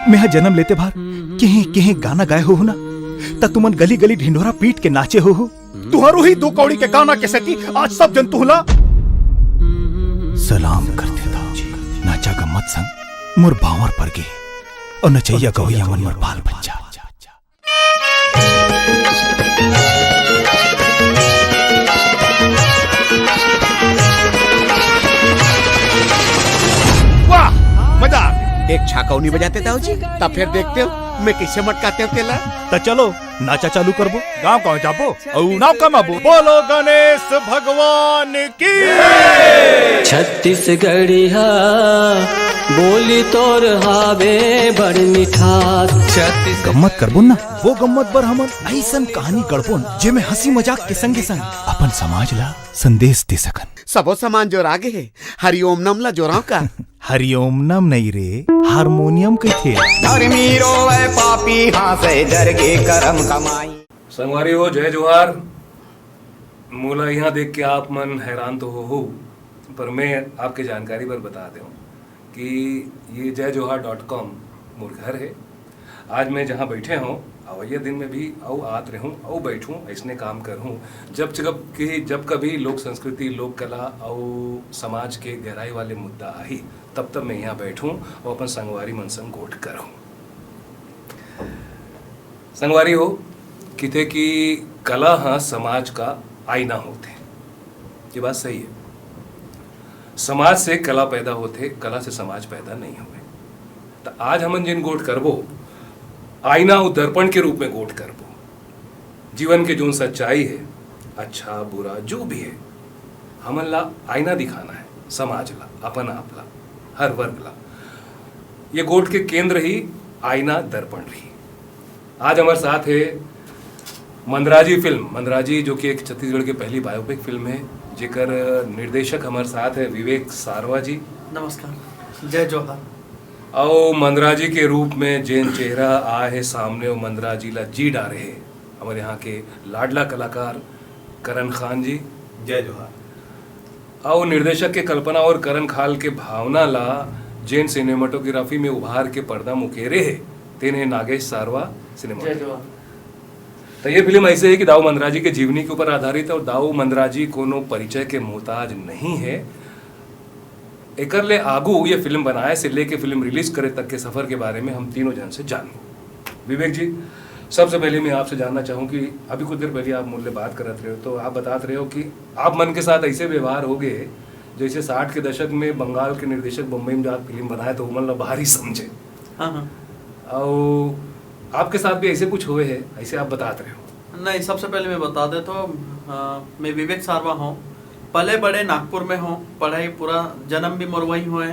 मैं जन्म लेते बार कहीं कहीं गाना गाए हो ना, त तुमन गली गली ढिंढोरा पीट के नाचे हो। तुहारो ही दो कौड़ी के गाना के सती आज सब जन तुहला सलाम करते था। नाचा गम्मत संग मोर भावर पर गे और नचैया गवैया मन मोर बाल बच्चा। वाह मजा। एक छाकौनी बजाते ताऊ जी, तब फिर देखते हो मैं कैसे मटकाते हो केला। त चलो नाचा चालू करबो। गाँव कहाँ जाबो और नाव कमाबो। बोलो गणेश भगवान की। छत्तीसगढ़िया बोली तोर हावे बड़ मिठास। गम्मत करबो ना, वो गम्मत बर हमन ऐसन कहानी गढ़बो जेमे हंसी मजाक के संगे संग अपन समाज ला संदेश दे सकन। सबो सामान जो रागे है हरिओम नम ला जोराव का। हरिओम नम नहीं रे, हारमोनियम के थे। धर्मीरो है पापी हासे डर के करम कमाई। संगवारी हो जय जोहार। मोला यहाँ देख के आप मन हैरान तो हो, पर मैं आपके जानकारी पर बता दूं कि ये jayjohar.com मोर घर है। आज मैं जहाँ बैठे हूँ अवैया दिन में भी औ आत रहूँ औ बैठूँ ऐसने काम करूँ जब कभी लोक संस्कृति लोक कला और समाज के गहराई वाले मुद्दा आई तब मैं यहाँ बैठूँ और अपन संगवारी मन संग गोठ करूँ। संगवारी हो किथे कि कला हाँ समाज का आईना होते, ये बात सही है। समाज से कला पैदा होते, कला से समाज पैदा नहीं हुए। तो आज हमन जिन गोठ करबो आईना और दर्पण के रूप में गोठ करबो। जीवन के जो सच्चाई है, अच्छा बुरा जो भी है, हमन ला आईना दिखाना है समाज ला, अपन आप ला, हर वर्ग ला। ये गोठ के केंद्र ही आईना दर्पण रही। आज हमारे साथ है मंदराजी फिल्म, मंदराजी जो कि एक छत्तीसगढ़ की पहली बायोपिक फिल्म है, जेकर निर्देशक हमारे साथ है विवेक सारवा जी। नमस्कार, जय जोहार। और मंदराजी के रूप में जैन चेहरा आए है सामने और मंदराजी ला जी डारे है हमारे यहाँ के लाडला कलाकार करण खान जी। जय जोहार। और निर्देशक के कल्पना और करण खाल के भावना ला जैन सिनेमाटोग्राफी में उभार के पर्दा मुकेरे है तेन है नागेश सारवा सिनेमा। तो ये फिल्म ऐसे है कि दाऊ मंदराजी के जीवनी के ऊपर आधारित है और दाऊ मंदराजी कोनो परिचय के मोहताज नहीं है। एकर ले आगू ये फिल्म बनाए से लेके फिल्म रिलीज करे तक के सफर के बारे में हम तीनों जन से जानू। विवेक जी, सबसे पहले मैं आपसे जानना चाहूँ कि अभी कुछ देर पहले आप मुझसे बात करते रहे हो तो आप बताते रहे हो कि आप मन के साथ ऐसे व्यवहार हो गए जैसे 60 के दशक में बंगाल के निर्देशक बम्बई में जाकर फिल्म बनाए तो उमन ला बाहर ही समझे। और आपके साथ भी ऐसे कुछ हुए हैं, ऐसे आप बताते रहे हो। नहीं, सबसे पहले मैं बता दे तो मैं विवेक सारवा हूँ। पले बड़े नागपुर में हूँ, पढ़ाई पूरा जन्म भी मोर वहीं हुए,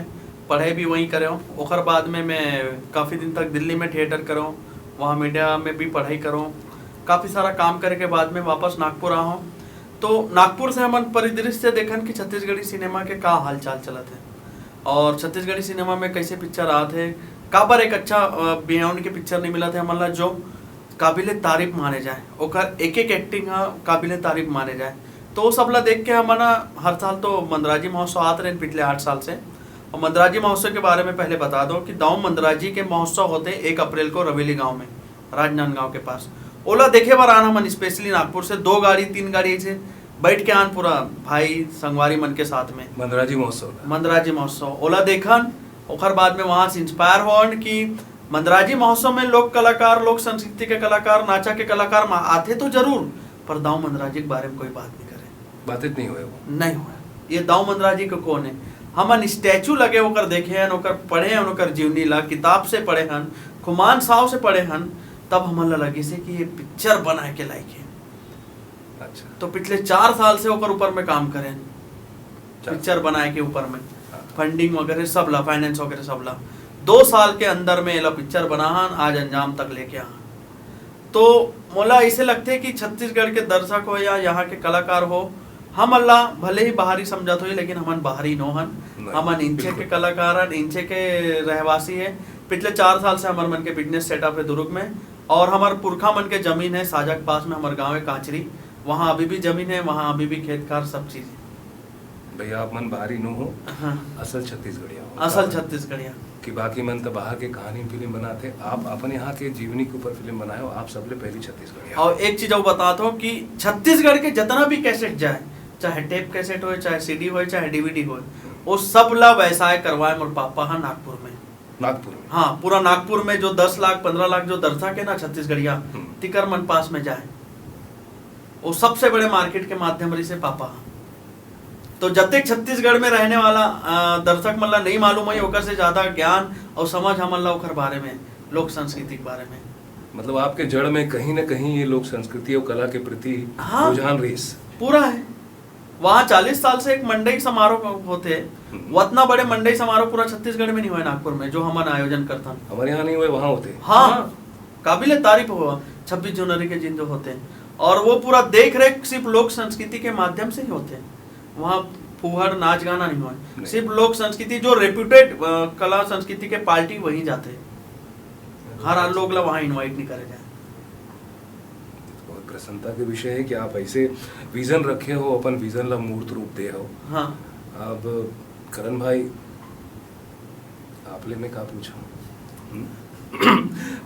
पढ़ाई भी वहीं करे हूँ। ओकर बाद में मैं काफ़ी दिन तक दिल्ली में थिएटर करूँ, वहाँ मीडिया में भी पढ़ाई करूँ। काफ़ी सारा काम करे के बाद में वापस नागपुर आ हूँ। तो नागपुर से हमन परिदृश्य देखन कि छत्तीसगढ़ी सिनेमा के का हाल चाल चलत है और छत्तीसगढ़ी सिनेमा में कैसे पिक्चर आते हैं, काबर एक अच्छा बियॉन्ड के पिक्चर नहीं मिला थे हमला जो काबिले तारीफ माने जाए, ओकर एक एक एक्टिंग काबिले तारीफ माने जाए। तो सब ला देख के हमना हर साल तो मंदराजी महोत्सव आते रहे पिछले 8 साल से। और मंदराजी महोत्सव के बारे में पहले बता दो कि दाऊ मंदराजी के महोत्सव होते 1 अप्रैल को रवेली गांव में, राजनांदगांव के पास। ओला देखे बार आना मन स्पेशली नागपुर से 2 गाड़ी 3 गाड़ी ऐसे बैठ के आन पूरा भाई संगवारी मन के साथ में मंदराजी महोत्सव ओला देखन। ओकर बाद में वहाँ से इंस्पायर होन कि मंदराजी महोत्सव में लोक कलाकार, लोक संस्कृति के कलाकार, नाचा के कलाकार आते तो जरूर, पर दाऊ मंदराजी के बारे में कोई बात नहीं करे, बातें नहीं हुए वो नहीं हुआ। ये दाऊ मंदराजी को कौन है, हमन स्टैचू लगे होकर देखे हन, ओकर पढ़े हन, ओकर जीवनी ला किताब से पढ़े हन, खुमान साव से पढ़े हन, तब हमन ला लगे से कि ये पिक्चर बनाए के लायक है। अच्छा, तो पिछले 4 साल से ओकर ऊपर में काम करें, पिक्चर बनाए के ऊपर में फंडिंग वगैरह सब ला, फाइनेंस वगैरह सब ला। 2 साल के अंदर में एला पिक्चर बनाहन, आज अंजाम तक लेके आन। तो मोला ऐसे लगते है कि छत्तीसगढ़ के दर्शक हो या यहाँ के कलाकार हो, हम अल्लाह भले ही बाहरी समझत हो लेकिन हमन बाहरी नो हन, हमन इंचे के कलाकार हन, इंचे के रहवासी है। पिछले 4 साल से हमार मन के बिजनेस सेटअप है दुर्ग में, और हमार पुरखा मन के जमीन है साजा के पास में, हमार गाँव है कांचरी, वहाँ अभी भी जमीन है, वहाँ अभी भी खेत खार सब चीज़ है। भैया आप मन बाहरी नो हो, हाँ असल छत्तीसगढ़िया हो। असल छत्तीसगढ़िया। कि बाकी मन तो बाहर के कहानी फिल्म बनाते, आप अपने यहाँ के जीवनी के ऊपर फिल्म बनाए हो, आप सबले पहली छत्तीसगढ़िया। और एक चीज और बताता हूँ कि छत्तीसगढ़ के जितना भी कैसेट जाए, चाहे टेप कैसेट हो, चाहे सीडी हो, चाहे डीवीडी हो, वो सब ला व्यवसाय करवाए मोर पापा हाँ नागपुर में। नागपुर में? हाँ, पूरा नागपुर में जो 10 लाख 15 लाख जो दर्शक है ना छत्तीसगढ़िया, तिकर मन पास में जाए, वो सबसे बड़े मार्केट के माध्यम रही से पापा। तो जते छत्तीसगढ़ में रहने वाला दर्शक मन ला नहीं मालूम है, ओकर से ज्यादा ज्ञान और समझ हमन ला ओकर बारे में, लोक संस्कृति के बारे में। मतलब आपके जड़ में कहीं ना कहीं ये लोक संस्कृति और कला के प्रति हाँ, रुझान रही। पूरा है। वहाँ 40 साल से एक मंडई समारोह होते हैं, उतना बड़े मंडई समारोह पूरा छत्तीसगढ़ में नहीं हुआ, नागपुर में जो हमारा आयोजन करता। हमारे यहाँ नहीं हुए, वहाँ होते। हाँ, काबिल तारीफ हुआ 26 जनवरी के दिन जो होते हैं, और वो पूरा देख रेख सिर्फ लोक संस्कृति के माध्यम से ही होते हैं। वहाँ फुहड़ नाच गाना नहीं हुआ, सिर्फ लोक संस्कृति जो रेप्यूटेड कला संस्कृति के पार्टी वहीं जाते हैं, हर लोग ला वहाँ इनवाइट नहीं करे जाए। बहुत प्रसन्नता के विषय है कि आप ऐसे विजन रखे हो, अपन विजन ला मूर्त रूप दे हो। हाँ। अब करण भाई आपले में का पूछूं?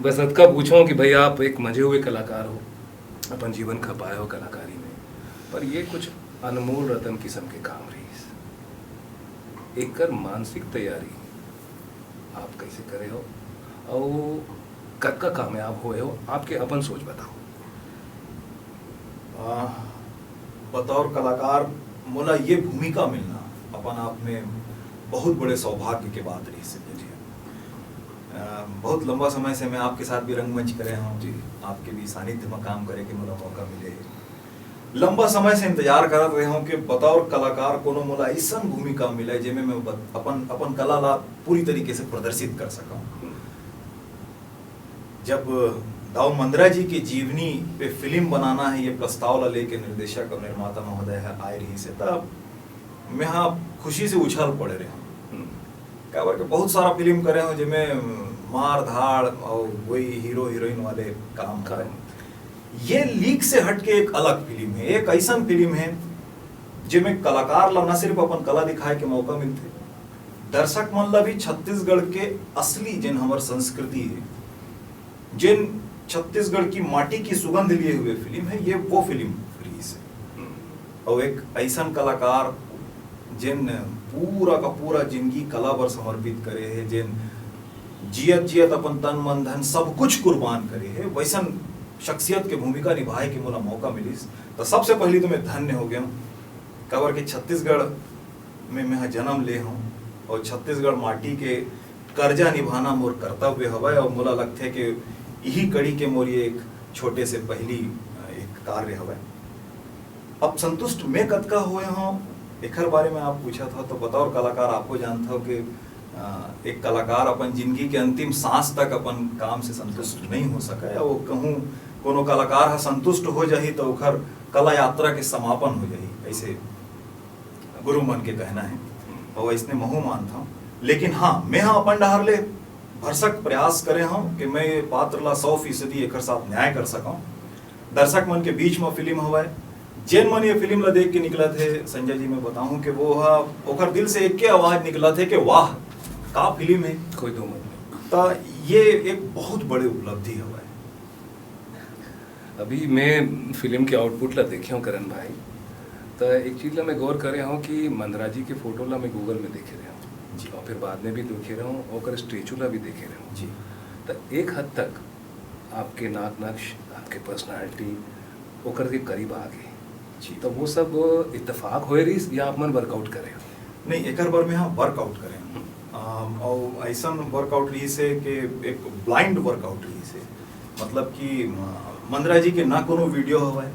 बस अतका पूछूं कि भाई आप एक मजे हुए कलाकार हो, अपन जीवन खपाए हो कलाकारी में, पर ये कुछ अनमोल रतन किस्म के काम रही। एकर मानसिक तैयारी आप कैसे करे हो और कतका कामयाब हुए हो, आपके अपन सोच बताओ। बतौर कलाकार मोला ये भूमिका मिलना अपन आप में बहुत बड़े सौभाग्य के बात रही से। बहुत लंबा समय से मैं आपके साथ भी रंगमंच करे हूँ जी, आपके भी सानिध्य में काम करे के मोला मौका मिले। लंबा समय से इंतजार करत रहे हूँ कि बतौर कलाकार कोनो मोला ऐसा भूमिका मिले जिसमें मैं अपन कला ला पूरी तरीके से प्रदर्शित कर सकूं। जब दाऊ मंद्रा जी की जीवनी पे फिल्म बनाना है, ये प्रस्ताव ला लेके निर्देशक और निर्माता महोदय आए रही से, तब मैं हाँ खुशी से उछल पड़े रहे हूँ। क्या बार के बहुत सारा फिल्म करे हूँ जिसमें मार धाड़ और वही हीरो हीरोइन वाले काम करे। ये लीक से हटके एक अलग फिल्म है, एक ऐसा फिल्म है जिसमें कलाकार ला न सिर्फ अपन कला दिखाए के मौका मिलते, दर्शक मन ला भी छत्तीसगढ़ के असली जिन हमार संस्कृति है, जिन छत्तीसगढ़ की माटी की सुगंध लिए हुए फिल्म है, ये वो फिल्म रही है। और एक ऐसा कलाकार जिन पूरा का पूरा जिंदगी कला पर समर्पित करे है, जिन जियत जियत अपन तन मन धन सब कुछ कुर्बान करे है, वैसा शख्सियत के भूमिका निभाए के मोला मौका मिली। तो सबसे पहले तो मैं धन्य हो गया हूँ कबर के छत्तीसगढ़ में मैं जन्म ले हूँ, और छत्तीसगढ़ माटी के कर्जा निभाना मोर कर्तव्य हवा, और मोला लगता है कि यही कड़ी के मोर ये एक छोटे से पहली एक कार्य हवा। अब संतुष्ट मैं कतका हुए हूँ एक बारे में आप पूछा था, तो बतौर कलाकार आपको जानता हो कि एक कलाकार अपन जिंदगी के अंतिम सांस तक अपन काम से संतुष्ट नहीं हो सका, या वो कहूँ कोनो कलाकार संतुष्ट हो जाही तो उखर कला यात्रा के समापन हो जाही, ऐसे गुरु मन के कहना है, और इसने महू मानता हूँ। लेकिन हाँ, मैं हाँ अपन डहर ले भरसक प्रयास करे हूँ कि मैं ये पात्र ला 100% एक साथ न्याय कर सकूँ। दर्शक मन के बीच में फिल्म हुआ है, जिन मन ये फिल्म ला देख के निकला थे, संजय जी मैं बताऊं कि वो ओकर दिल से एक के आवाज निकला थे कि वाह का फिल्म है, कोई दो मत नहीं। तो ये एक बहुत बड़े उपलब्धि हुआ है। अभी मैं फिल्म के आउटपुट ला देखे हूँ करण भाई, तो एक चीज ला मैं गौर करे हूँ कि मंद्रा जी के फोटो ला मैं गूगल में देखे रहे हूँ जी, और फिर बाद में भी देखे रहा हूँ, और स्टेचू ला भी देखे रहे हूँ जी। तो एक हद तक आपके नाक नक्श, आपके पर्सनालिटी ओकर के करीब आ गए जी। तो वो सब इत्तेफाक हो रही या आप मन वर्कआउट करे? नहीं, एक बार में हाँ वर्कआउट करें, और ऐसा वर्कआउट रही से कि एक ब्लाइंड वर्कआउट रही से, मतलब कि मंद्रा जी के ना कोनो वीडियो हुआ है,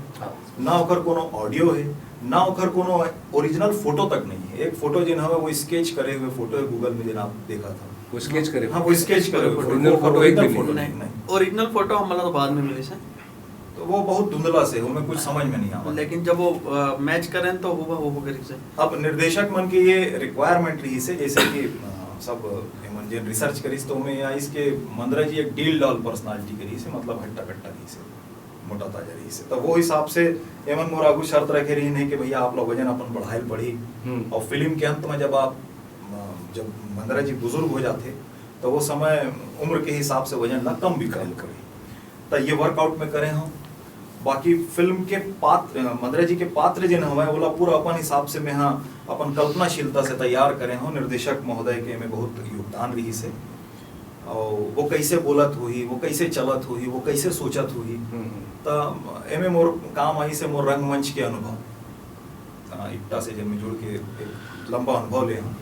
ना ओकर कोनो ऑडियो है, ना ओकर कोनो ओरिजिनल फोटो तक नहीं है। एक फोटो जिन हमें वो स्केच करे हुए फोटो है गूगल में, जिन आप देखा था वो स्केच करे, हाँ वो स्केच करे हुए ओरिजिनल फोटो एक भी नहीं। ओरिजिनल फोटो हमारा तो बाद में मिली से, तो वो बहुत धुंधला से हमें कुछ समझ में नहीं आया, लेकिन जब वो मैच करें तो हुआ वो करी से। अब निर्देशक मन की ये रिक्वायरमेंट रही से, जैसे कि सब जिन रिसर्च करी तो मैं या इसके मंद्रा जी एक डील डॉल पर्सनालिटी करी से, मतलब हट्टा कट्टा रही से मोटाता जा रही से। तो वो हिसाब से एमन मोर आगू शर्त रखे रही नहीं कि भैया आप लोग वजन अपन बढ़ाइल पड़ी। और फिल्म के अंत में जब मंदरा जी बुजुर्ग हो जाते तो वो समय उम्र के हिसाब से वजन ला कम भी करल करी। तो ये वर्कआउट में करे हम। बाकी फिल्म के पात्र मंदरा जी के पात्र जिन हमें बोला पूरा अपन हिसाब से मैं हाँ अपन कल्पनाशीलता से तैयार करे हूँ। निर्देशक महोदय के में बहुत योगदान रही से। और वो कैसे बोलत हुई, वो कैसे चलत हुई, वो कैसे सोचत हुई। तो एमे मोर काम आई से मोर रंगमंच के अनुभव इट्टा से जब मैं जुड़ के एक लंबा अनुभव ले हूँ।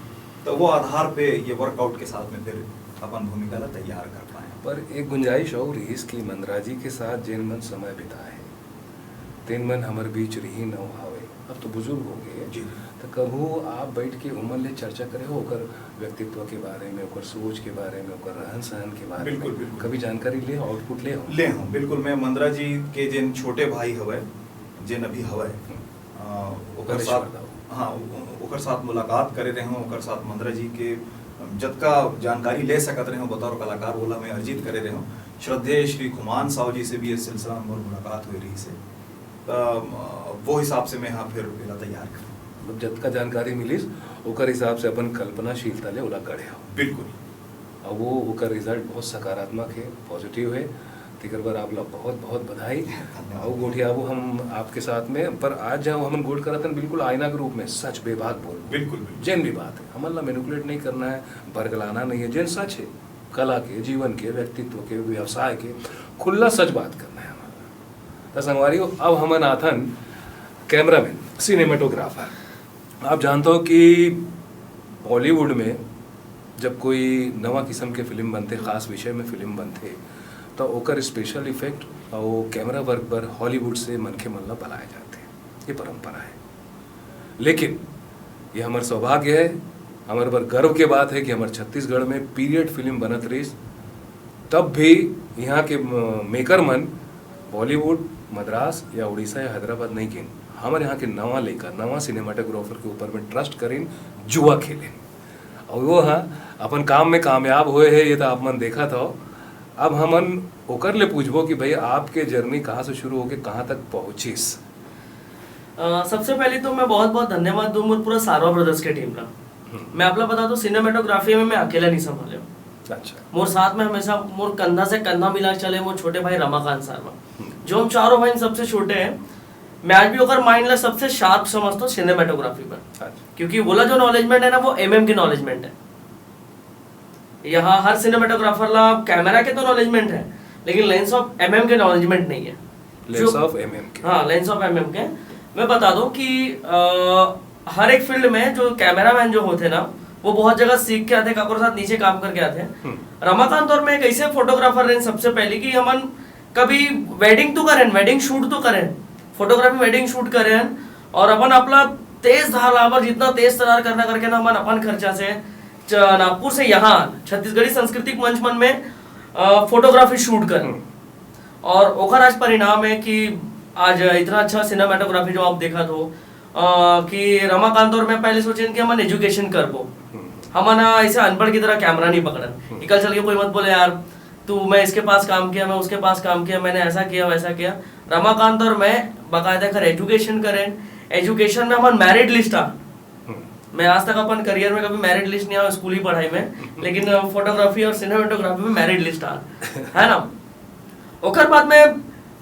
तो वो आधार पे ये वर्कआउट के साथ में फिर अपन भूमिका ला तैयार कर पाए। पर एक गुंजाइश और इसकी मंदरा जी के साथ जिन मन समय बिताए तीन मन हमारे बीच रही न हावे, अब तो बुजुर्ग हो गए जी। तो कभू आप बैठ के उमर ले चर्चा करे हो ओकर व्यक्तित्व के बारे में, ओकर सोच के बारे में, ओकर रहन सहन के बारे बिल्कुल, में बिल्कुल। कभी जानकारी ले हो, आउटपुट ले हो? बिल्कुल। मैं मंदरा जी के जिन छोटे भाई हवे जिन अभी हवे ओकर साथ हाँ ओकर साथ मुलाकात करे रहे हूँ। ओकर साथ मंदरा जी के जतका जानकारी ले सकत रहे हूँ बतौर कलाकार बोला मैं अर्जित करे रहे हूँ। श्रद्धेय श्री खुमान साहु जी से भी इस सिलसिला में मुलाकात हुई रही से। वो हिसाब से मैं यहाँ फिर पहला तैयार कर मतलब जतका जानकारी मिलिस ओकर हिसाब से अपन कल्पनाशीलता ले ओला गढ़े हो। बिल्कुल। और वो ओकर रिजल्ट बहुत सकारात्मक है, पॉजिटिव है। तिकर बार आप लोग बहुत बहुत बधाई। और गोठिया वो हम आपके साथ में पर आज जहाँ हम गोट करतन बिल्कुल आईना के रूप में सच बेबाक बोल बिल्कुल जैन भी बात है। हमारा मैनिपुलेट नहीं करना है, बरगलाना नहीं है। जैन सच है कला के, जीवन के, व्यक्तित्व के, व्यवसाय के खुला सच बात करना है हमारा। तो संगवारियों अब हम नाथन कैमरामैन, सिनेमेटोग्राफर। आप जानते हो कि बॉलीवुड में जब कोई नवा किस्म के फिल्म बनते, खास विषय में फिल्म बनते तो ओकर स्पेशल इफेक्ट और कैमरा वर्क पर हॉलीवुड से मनखे मल्ला बनाए जाते हैं। ये परंपरा है। लेकिन ये हमारा सौभाग्य है, हमारे पर गर्व के बात है कि हमारे छत्तीसगढ़ में पीरियड फिल्म बनत रही। तब भी यहाँ के मेकर मन बॉलीवुड, मद्रास या उड़ीसा या हैदराबाद नहीं गिन। हमारे यहाँ के नवा लेकर नवा सिनेमाटोग्राफर के ऊपर में ट्रस्ट करें, जुआ खेलें और वो हाँ अपन काम में कामयाब हुए हैं। ये तो आप मन देखा था। अब हमन ओकर ले पूछबो कि भाई आपके जर्नी कहाँ से शुरू होके कहाँ तक पहुँचीस? सबसे पहले तो मैं बहुत बहुत धन्यवाद दूँ मोर पूरा सारवा ब्रदर्स के टीम का। मैं आप लोग बता दूं सिनेमेटोग्राफी में मैं अकेला नहीं संभाले हूँ। अच्छा। मोर साथ में हमेशा मोर कंधा से कंधा मिला चले मोर छोटे भाई रमाकांत सारवा, जो हम चारों भाई सबसे छोटे हैं। मैं आज भी ओकर माइंड ला सबसे शार्प समझता हूँ सिनेमेटोग्राफी पर। अच्छा। क्योंकि बोला जो नॉलेजमेंट है ना वो एमएम की नॉलेजमेंट है। यहाँ हर सिनेमेटोग्राफर ला कैमरा के तो नॉलेजमेंट है लेकिन लेंस ऑफ एमएम के नॉलेजमेंट नहीं है। लेंस ऑफ एमएम के, हाँ लेंस ऑफ एमएम के। मैं बता दूं कि हर एक फील्ड में जो कैमरामैन जो होते ना वो बहुत जगह सीख के आते, काकोर साथ नीचे काम करके आते हैं। रमाकांत और मैं एक ऐसे फोटोग्राफर रहे सबसे पहले कि हमन कभी वेडिंग तो करें, वेडिंग शूट तो करें, फोटोग्राफी वेडिंग शूट करें और अपन अपना तेज धार लावर जितना तेज तरार करना करके ना अपन अपन खर्चा से नागपुर से यहाँ छत्तीसगढ़ी सांस्कृतिक मंच मन में फोटोग्राफी शूट करें। और ओकर आज परिणाम है कि आज इतना अच्छा सिनेमाटोग्राफी जो आप देखा तो कि रमाकांत और मैं पहले सोचे कि हम एजुकेशन करबो, हम ना ऐसे अनपढ़ की तरह कैमरा नहीं पकड़न। निकल चल के कोई मत बोले यार तू मैं इसके पास काम किया, मैं उसके पास काम किया, मैंने ऐसा किया वैसा किया। रमाकांत और मैं बाकायदा कर एजुकेशन करें। एजुकेशन में हमारा मैरिट लिस्ट आ। मैं आज तक अपन करियर में कभी मैरिट लिस्ट नहीं आया स्कूली पढ़ाई में, लेकिन फोटोग्राफी और सिनेमाटोग्राफी में मैरिट लिस्ट आ है ना। ओकर बाद में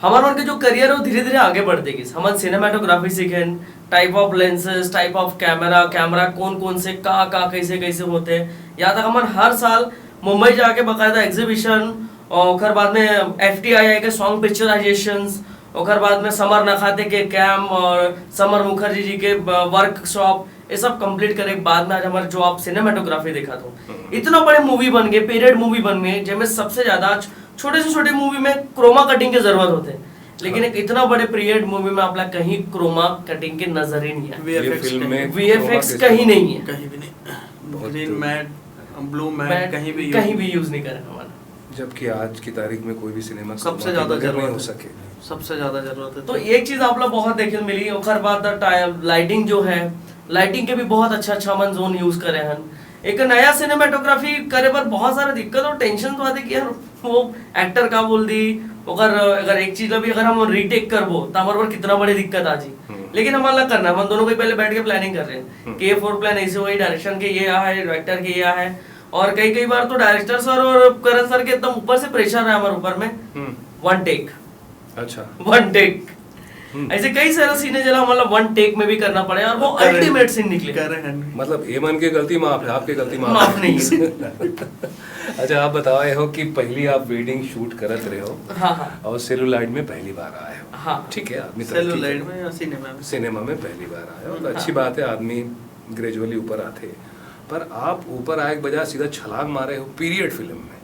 हमारे उनके जो करियर है वो धीरे धीरे आगे बढ़ते गई। हम सिनेमाटोग्राफी सीखें, type of lenses, type of camera, camera कौन कौन से का कैसे कैसे होते हैं। यहाँ तक हमारे हर साल मुंबई जाके बाकायदा एग्जीबिशन और बाद में FTII के सॉन्ग पिक्चराइजेशंस, और बाद में समर नखाते के कैम्प और समर मुखर्जी जी के वर्कशॉप, ये सब कंप्लीट करे बाद में आज हमारे जो आप सिनेमाटोग्राफी देखा तो इतना बड़े मूवी बन गए, पीरियड मूवी बन गए जिसमें सबसे ज्यादा छोटे से छोटे मूवी में क्रोमा कटिंग की जरूरत होते हैं, लेकिन एक इतना बड़े पीरियड मूवी में आपला कहीं क्रोमा कटिंग की नजर ही नहीं है। VFX कहीं नहीं है, कहीं भी नहीं। ग्रीन मैट, ब्लू मैट कहीं भी यूज नहीं करें हमारा। जबकि आज की तारीख में कोई भी सिनेमा सबसे ज्यादा जरूरत हो सके, सबसे ज्यादा जरूरत है। तो एक चीज आप लोग बहुत देखने मिली। और बाद लाइटिंग जो है, लाइटिंग के भी बहुत अच्छा मन जोन यूज करे हैं। एक नया सिनेमेटोग्राफी करे पर बहुत सारा दिक्कत और टेंशन तो आते कि यार वो एक्टर का बोल दी अगर एक चीज अभी अगर हम रीटेक करबो तो हमारे पर कितना बड़ी दिक्कत आ जी। लेकिन हमारा करना है, हम दोनों को पहले बैठ के प्लानिंग कर रहे हैं कि ये 4 प्लान ऐसे वही डायरेक्शन के ये है, डायरेक्टर के ये है, और कई बार तो डायरेक्टर सर और करण सर के एकदम ऊपर से प्रेशर है हमारे ऊपर में 1 टेक। अच्छा 1 टेक ऐसे कई सारे सीन है जरा मतलब 1 टेक में भी करना पड़े और वो अल्टीमेट सीन निकले। मतलब एमन की गलती माफ है, आपकी गलती माफ नहीं अच्छा आप बताए हो कि पहली आप वेडिंग शूट करत रहे हो। हाँ। और सेलुलाइड में पहली बार आए हो। हाँ। ठीक है, आदमी सेलुलाइड में या सिनेमा में पहली बार आए हो, तो अच्छी बात है, आदमी ग्रेजुअली ऊपर आते। पर आप ऊपर आए के बजाय सीधा छलांग मारे हो पीरियड फिल्म में,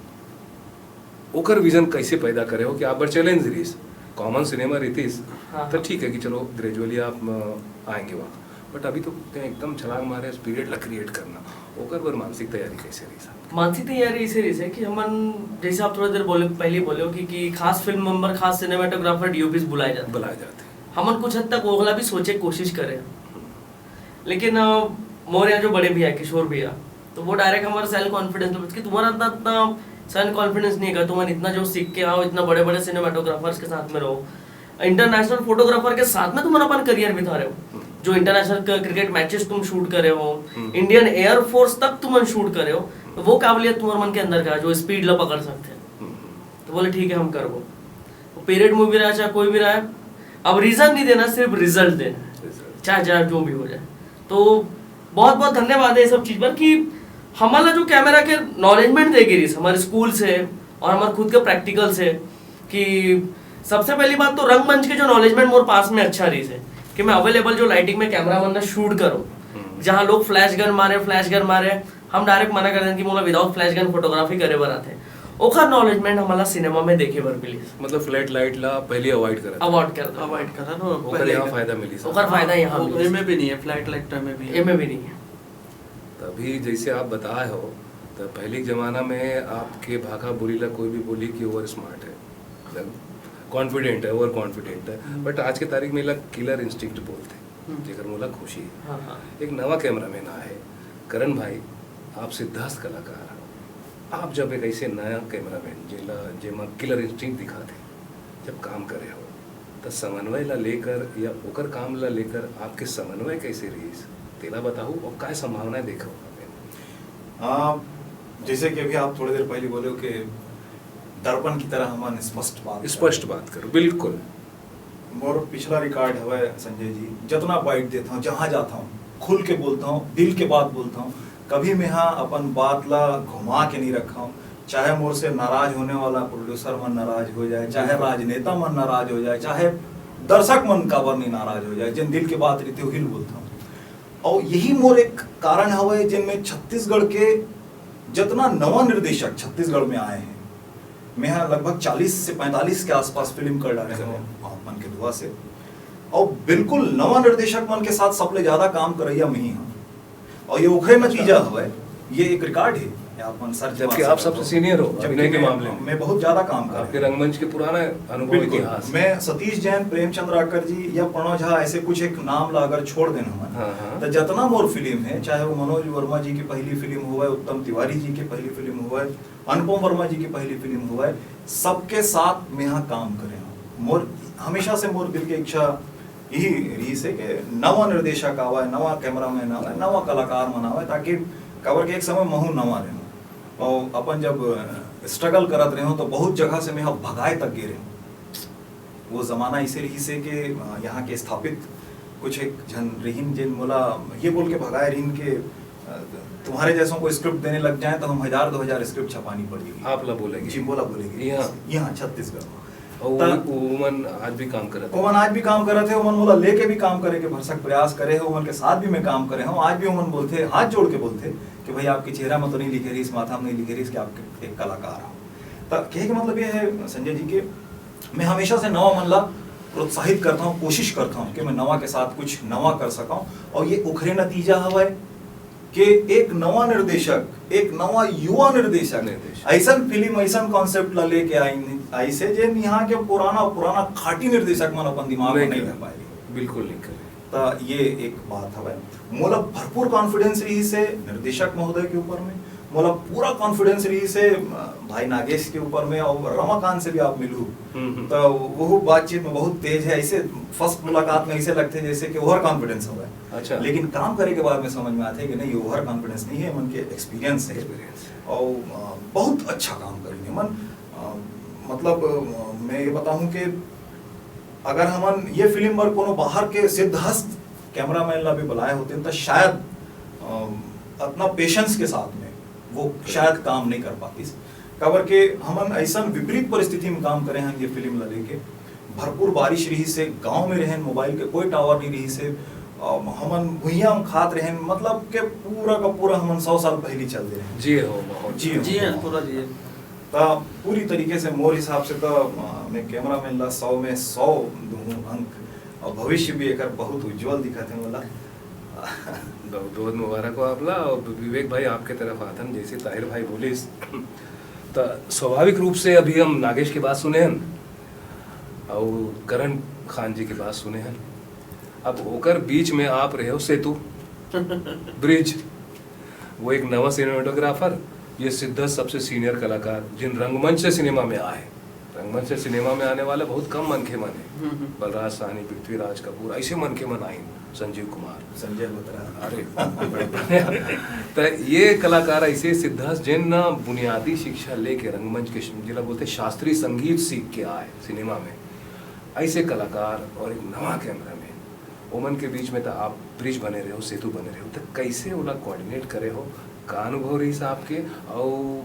ओकर विजन कैसे पैदा करे हो कि आप बड़ चैलेंज रही कॉमन सिनेमा रीतिस। हाँ। तो ठीक है कि चलो ग्रेजुअली आप आएंगे वहाँ, बट अभी तो एकदम छलांग मारे पीरियड ला क्रिएट करना, ओकर पर मानसिक तैयारी कैसे रही साहब? मानसिक तैयारी इसे रही है कि हमन जैसे आप थोड़ा देर बोले पहले बोले हो कि खास फिल्म मेंबर, खास सिनेमेटोग्राफर, डीओपीस बुलाए जाते। हमन कुछ हद तक ओगला भी सोचे कोशिश करें, लेकिन मोर यहाँ जो बड़े भैया किशोर भैया, तो वो डायरेक्ट हमारा सेल्फ कॉन्फिडेंस कि तुम्हारा इतना सेल्फ कॉन्फिडेंस नहीं है, तुम इतना जो सीख के आओ, इतना बड़े बड़े सिनेमेटोग्राफर्स के साथ में रहो, इंटरनेशनल फोटोग्राफर के साथ में तुम अपन करियर बिता रहे हो, जो इंटरनेशनल क्रिकेट मैचेस तुम शूट करे हो, इंडियन एयरफोर्स तक तुम शूट करे हो, तो वो काबिलियत तुम्हारे मन के अंदर का जो स्पीड ला पकड़ सकते हैं। तो बोले ठीक है हम कर वो पीरियड मूवी रहा चाहे कोई भी रहा है, अब रीजन नहीं देना, सिर्फ रिजल्ट देना, चाहे जो भी हो जाए। तो बहुत बहुत धन्यवाद है ये सब चीज पर कि हमारा जो कैमरा के नॉलेजमेंट देगी रही हमारे स्कूल से और हमारे खुद के प्रैक्टिकल से, कि सबसे पहली बात तो रंगमंच के जो नॉलेजमेंट मोर पास में अच्छा रही है कि मैं अवेलेबल जो लाइटिंग में कैमरा बनना शूट करूँ, जहाँ लोग फ्लैश गन मारे हम डायरेक्ट मना कर दें कि मोला विदाउट फ्लैश गन फोटोग्राफी करे बर आते, ओकर नॉलेजमेंट हमारा सिनेमा में देखे बर मिली। मतलब फ्लैट लाइट ला पहले अवॉइड करा ओकर यहाँ फायदा मिली, ओकर फायदा यहाँ में भी नहीं है, फ्लैट लाइट में भी नहीं है। तभी जैसे आप बताए हो, तो पहले के जमाना में आपके भागा बोली ला कोई भी बोली कि ओवर स्मार्ट है, मतलब कॉन्फिडेंट है, ओवर कॉन्फिडेंट है, बट आज के तारीख में ला किलर इंस्टिंक्ट बोलते जेकर मोला खुशी है। हाँ। एक नवा कैमरामैन आए करण भाई, आप सिद्धार्थ कलाकार, आप जब एक ऐसे नया कैमरामैन जेमा किलर इंस्टिंक्ट दिखाते जब काम करे हो, तो समन्वय ला लेकर या ओकर काम ला लेकर आपके समन्वय कैसे रही तेला बताओ और क्या संभावनाएं देखो? जैसे कि अभी आप थोड़ी देर पहले बोले कि दर्पण की तरह हम स्पष्ट बात करो। बिल्कुल मोर पिछला रिकॉर्ड है संजय जी, जितना बाइट देता हूँ, जहाँ जाता हूँ खुल के बोलता हूँ, दिल के बात बोलता हूँ, कभी मैं यहाँ अपन बात ला घुमा के नहीं रखा हूँ। चाहे मोर से नाराज होने वाला प्रोड्यूसर मन नाराज हो जाए, चाहे राजनेता मन नाराज हो जाए, चाहे दर्शक मन काबर नहीं नाराज हो जाए, जिन दिल के बात रहते वही बोलता हूँ। और यही मोर एक कारण है जिनमें छत्तीसगढ़ के जितना नवा निर्देशक छत्तीसगढ़ में आए हैं, मैं यहाँ लगभग 40 से 45 के आसपास फिल्म कर डाले हैं मन के दुआ से, और बिल्कुल नवा निर्देशक मन के साथ सबले ज्यादा काम करैया मैं ही हूँ, और ये उखरे नतीजा है, ये एक रिकॉर्ड है। जबकि आप सबसे सीनियर हो अभिनय के मामले में, मैं बहुत ज्यादा काम कर आपके रंगमंच के पुराना अनुभव इतिहास। मैं सतीश जैन, प्रेमचंद्र आकर जी या प्रणव झा ऐसे कुछ एक नाम ला अगर छोड़ देना हम, तो जितना मोर फिल्म है, चाहे वो मनोज वर्मा जी की पहली फिल्म हुआ, उत्तम तिवारी जी की पहली फिल्म हुआ, अनुपम वर्मा जी की पहली फिल्म हुआ, सबके साथ मैं यहाँ काम करे। मोर हमेशा से मोर दिल की इच्छा यही रही से कि नवा निर्देशक आवा, नवा कैमरामैन आवा, नवा कलाकार मनावा, ताकि कवर के एक समय महू नवा रहे। और अपन जब स्ट्रगल करत रहे हो तो बहुत जगह से मैं भगाए तक गिरे। वो जमाना इसे रही से कि यहाँ के स्थापित कुछ एक जन रहीन जिन मोला ये बोल के भगाए रहीन के तुम्हारे जैसों को स्क्रिप्ट देने लग जाए तो हम 1000-2000 स्क्रिप्ट छपानी पड़ेगी। आप ला बोलेंगे? जी बोला बोलेगी यहाँ छत्तीसगढ़। ओमन आज भी काम करते हैं, ओमन आज भी काम करते हैं, ओमन बोला लेके भी काम करे के भरसक प्रयास करे, ओमन के साथ भी मैं काम करे हूँ। आज भी ओमन बोलते, हाथ जोड़ के बोलते कि भाई आपकी चेहरा में तो नहीं लिखे रही, इस माथा में नहीं लिखे रही कि आप एक कलाकार हो। तो कहे का मतलब ये है संजय जी के मैं हमेशा से नवा मन ला प्रोत्साहित करता हूँ, कोशिश करता हूँ कि मैं नवा के साथ कुछ नवा कर सका। और ये उखरे नतीजा हवा है कि एक नवा निर्देशक, एक नवा युवा निर्देशक ऐसा फिल्म ऐसा कॉन्सेप्ट ला लेके आई से जे यहाँ के पुराना खाटी निर्देशक मन अपन दिमाग में नहीं रह पाए। बिल्कुल नहीं करे। तो ये एक बात है। मोला भरपूर कॉन्फिडेंस रही से निर्देशक महोदय के ऊपर में, मोला पूरा कॉन्फिडेंस रही से भाई नागेश के ऊपर में, और रमाकांत से भी आप मिलू तो वो बातचीत में बहुत तेज है। ऐसे फर्स्ट मुलाकात में ऐसे लगते जैसे कि ओवर कॉन्फिडेंस हो गया, अच्छा। लेकिन काम करे के बाद में समझ में आता है कि नहीं, ये ओवर कॉन्फिडेंस नहीं है, मन के एक्सपीरियंस है। और बहुत अच्छा काम करेंगे मन। मतलब मैं ये बताऊं कि अगर हम ये फिल्म पर कोनो बाहर के सिद्धहस्त कैमरामैन ला भी बुलाए होते तो शायद अपना पेशेंस के साथ में वो शायद काम नहीं कर पाती। कबर के हम ऐसा विपरीत परिस्थिति में काम करे हैं ये फिल्म ला लेके। भरपूर बारिश रही से, गांव में रहन, मोबाइल के कोई टावर नहीं रही से, हमन भुइया में खात रहन, मतलब के पूरा का पूरा हमन 100 साल पहले चल दे रहे जी हो बहुत जी है पूरा जी है। तो पूरी तरीके से मोर हिसाब से तो मैं कैमरामैन ला 100 में 100 दूँ अंक, और भविष्य भी एक बहुत उज्जवल दिखा थे बोला। बहुत बहुत मुबारक हो आपला। और विवेक भाई आपके तरफ आथन जैसे ताहिर भाई बोले तो स्वाभाविक रूप से अभी हम नागेश की बात सुने हैं और करण खान जी की बात सुने हैं। अब होकर बीच में आप रहे हो सेतु ब्रिज, वो एक नवा सिनेमेटोग्राफर, ये सिद्धहस्त सबसे सीनियर कलाकार जिन रंगमंच से सिनेमा में आए। रंगमंच से सिनेमा में आने वाले बहुत कम मन के मन है। बलराज साहनी, पृथ्वीराज कपूर, ऐसे मन के मन आए, संजीव कुमार, संजय बत्रा, अरे तो ये कलाकार ऐसे सिद्धहस्त जिन बुनियादी शिक्षा लेके रंगमंच के जिला बोलते शास्त्रीय संगीत सीख के आए सिनेमा में, ऐसे कलाकार और एक नवा कैमरामैन ओमन के बीच में तो आप ब्रिज बने रहे हो, सेतु बने रहे हो, तो कैसे ओला कोऑर्डिनेट करे हो? का अनुभव रही आपके और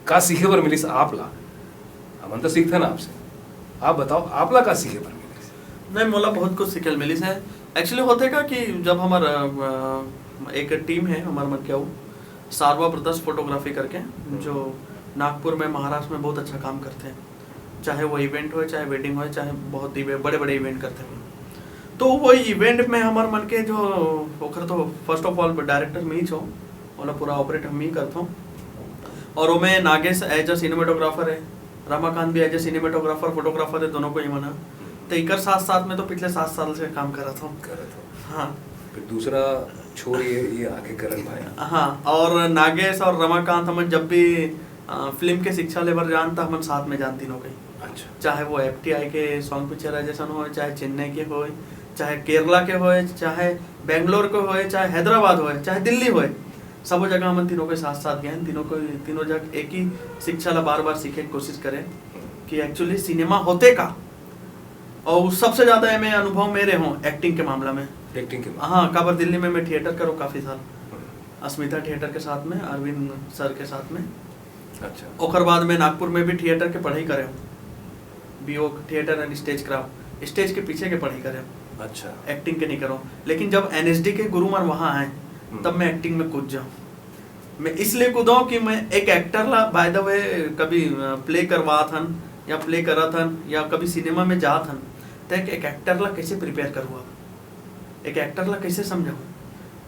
का सीखे पर मिली आप ला? हम तो सीखते ना आपसे, आप बताओ आप ला का सीखे पर मिली? नहीं, मोला बहुत कुछ सीखे मिली है। एक्चुअली होते का कि जब हमारा एक टीम है हमारे मन क्या वो सारवा ब्रदर्स फोटोग्राफी करके, जो नागपुर में, महाराष्ट्र में बहुत अच्छा काम करते हैं। चाहे वो इवेंट हो, चाहे वेडिंग हो, चाहे बहुत ही बड़े बड़े इवेंट करते हैं। तो वो इवेंट में हमारे मन के जो ओखर तो फर्स्ट ऑफ ऑल डायरेक्टर में ही छो, ओला पूरा ऑपरेट हम ही करता हूँ। और वो में नागेश एज अ सिनेमेटोग्राफर है, रमाकांत भी एज अ सिनेमेटोग्राफर फोटोग्राफर है, दोनों को ही मना। तो एक साथ साथ में तो पिछले 7 साल से काम कर रहा था। हाँ, फिर दूसरा छोड़ ये आगे करण भाई। हाँ, और नागेश और रमाकांत हम जब भी फिल्म के शिक्षा लेवल जानता हम साथ में जानती हो गई। अच्छा। चाहे वो FTI के सॉन्ग पिक्चराइजेशन हो, चाहे चेन्नई के हो, चाहे केरला के हो, चाहे बेंगलोर के हो, चाहे हैदराबाद हो, चाहे दिल्ली हो, सब जगह हम तीनों के साथ साथ गए। तीनों जगह एक ही शिक्षा ला बार बार सीखे की कोशिश करें कि एक्चुअली सिनेमा होते का। और सबसे ज्यादा मैं अनुभव मेरे हों एक्टिंग के मामला में। एक्टिंग के हाँ, काबर दिल्ली में मैं थिएटर करूँ काफी साल, अस्मिता थिएटर के साथ में, अरविंद सर के साथ में। अच्छा। ओकर बाद में नागपुर में भी थिएटर के पढ़ाई करे हूँ, BO theatre and stage craft, stage के पीछे के पढ़ाई करे हूँ। अच्छा। एक्टिंग के नहीं करो, लेकिन जब NSD के गुरुमान वहाँ आए तब मैं एक्टिंग में कूद जाऊँ। मैं इसलिए कूदा कि मैं एक एक्टर ला बाय द वे कभी प्ले करवा था या प्ले करा था या कभी सिनेमा में जा था, तो एक एक्टर ला कैसे प्रिपेयर करूँ, एक एक्टर ला कैसे समझाऊँ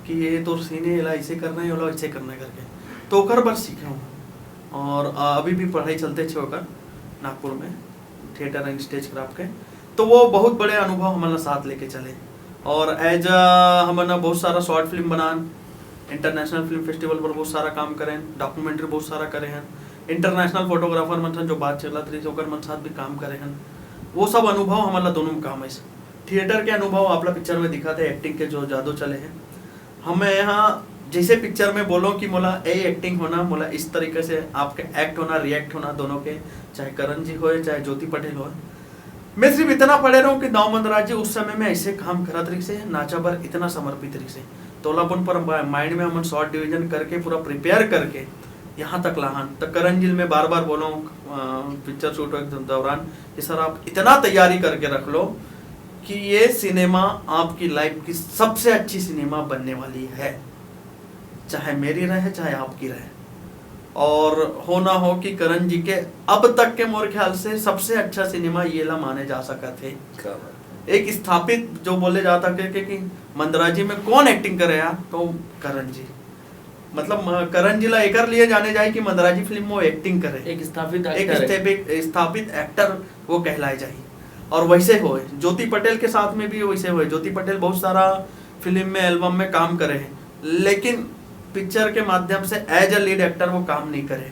कि ये तो सीने ला ऐसे करना है, वाला ऐसे करना है करके, तो ओकर बस सीखे हूँ। और अभी भी पढ़ाई चलते छे होकर नागपुर में थिएटर एंड स्टेज क्राफ्ट के। तो वो बहुत बड़े अनुभव हमारा साथ लेके चले। और एज हमारा बहुत सारा शॉर्ट फिल्म बनान, इंटरनेशनल फिल्म फेस्टिवल पर बहुत सारा काम करें, डॉक्यूमेंट्री बहुत सारा करे हैं, इंटरनेशनल फोटोग्राफर मन जो बात चला रही ओकर मन साथ भी काम करे हैं। वो सब अनुभव हमारा दोनों में काम है। थिएटर के अनुभव आपला पिक्चर में दिखा थे, एक्टिंग के जो जादू चले हैं। हमें यहाँ जैसे पिक्चर में बोलो कि मोला ए एक्टिंग होना, मोला इस तरीके से आपके एक्ट होना, रिएक्ट होना दोनों के, चाहे करण जी हो चाहे ज्योति पटेल हो। मैं सिर्फ इतना पढ़े रहा हूँ कि दाऊ मंदराज जी उस समय में ऐसे काम करा तरीके से, नाचा पर इतना समर्पित तरीके से, तोलापन पर माइंड में हम शॉर्ट डिवीजन करके पूरा प्रिपेयर करके यहाँ तक लाहन। तो करण जी में बार बार बोलो पिक्चर शूट के दौरान कि सर आप इतना तैयारी करके रख लो कि ये सिनेमा आपकी लाइफ की सबसे अच्छी सिनेमा बनने वाली है, चाहे मेरी रहे चाहे आपकी रहे। और हो ना हो कि करण जी के अब तक के मोर ख्याल से सबसे अच्छा सिनेमा ये ला माने जा सका थे। एक स्थापित जो बोले जाता कि मंदराजी में कौन एक्टिंग करे यार, तो करण जी, मतलब करण जी ला एक लिए जाने जाए कि मंदराजी फिल्म में वो एक्टिंग करे, एक स्थापित स्थापित एक्टर वो कहलाए जाए। और वैसे होए। ज्योति पटेल के साथ में भी वैसे हुए। ज्योति पटेल बहुत सारा फिल्म में, एल्बम में काम करे हैं, लेकिन पिक्चर के माध्यम से एज अ लीड एक्टर वो काम नहीं करे।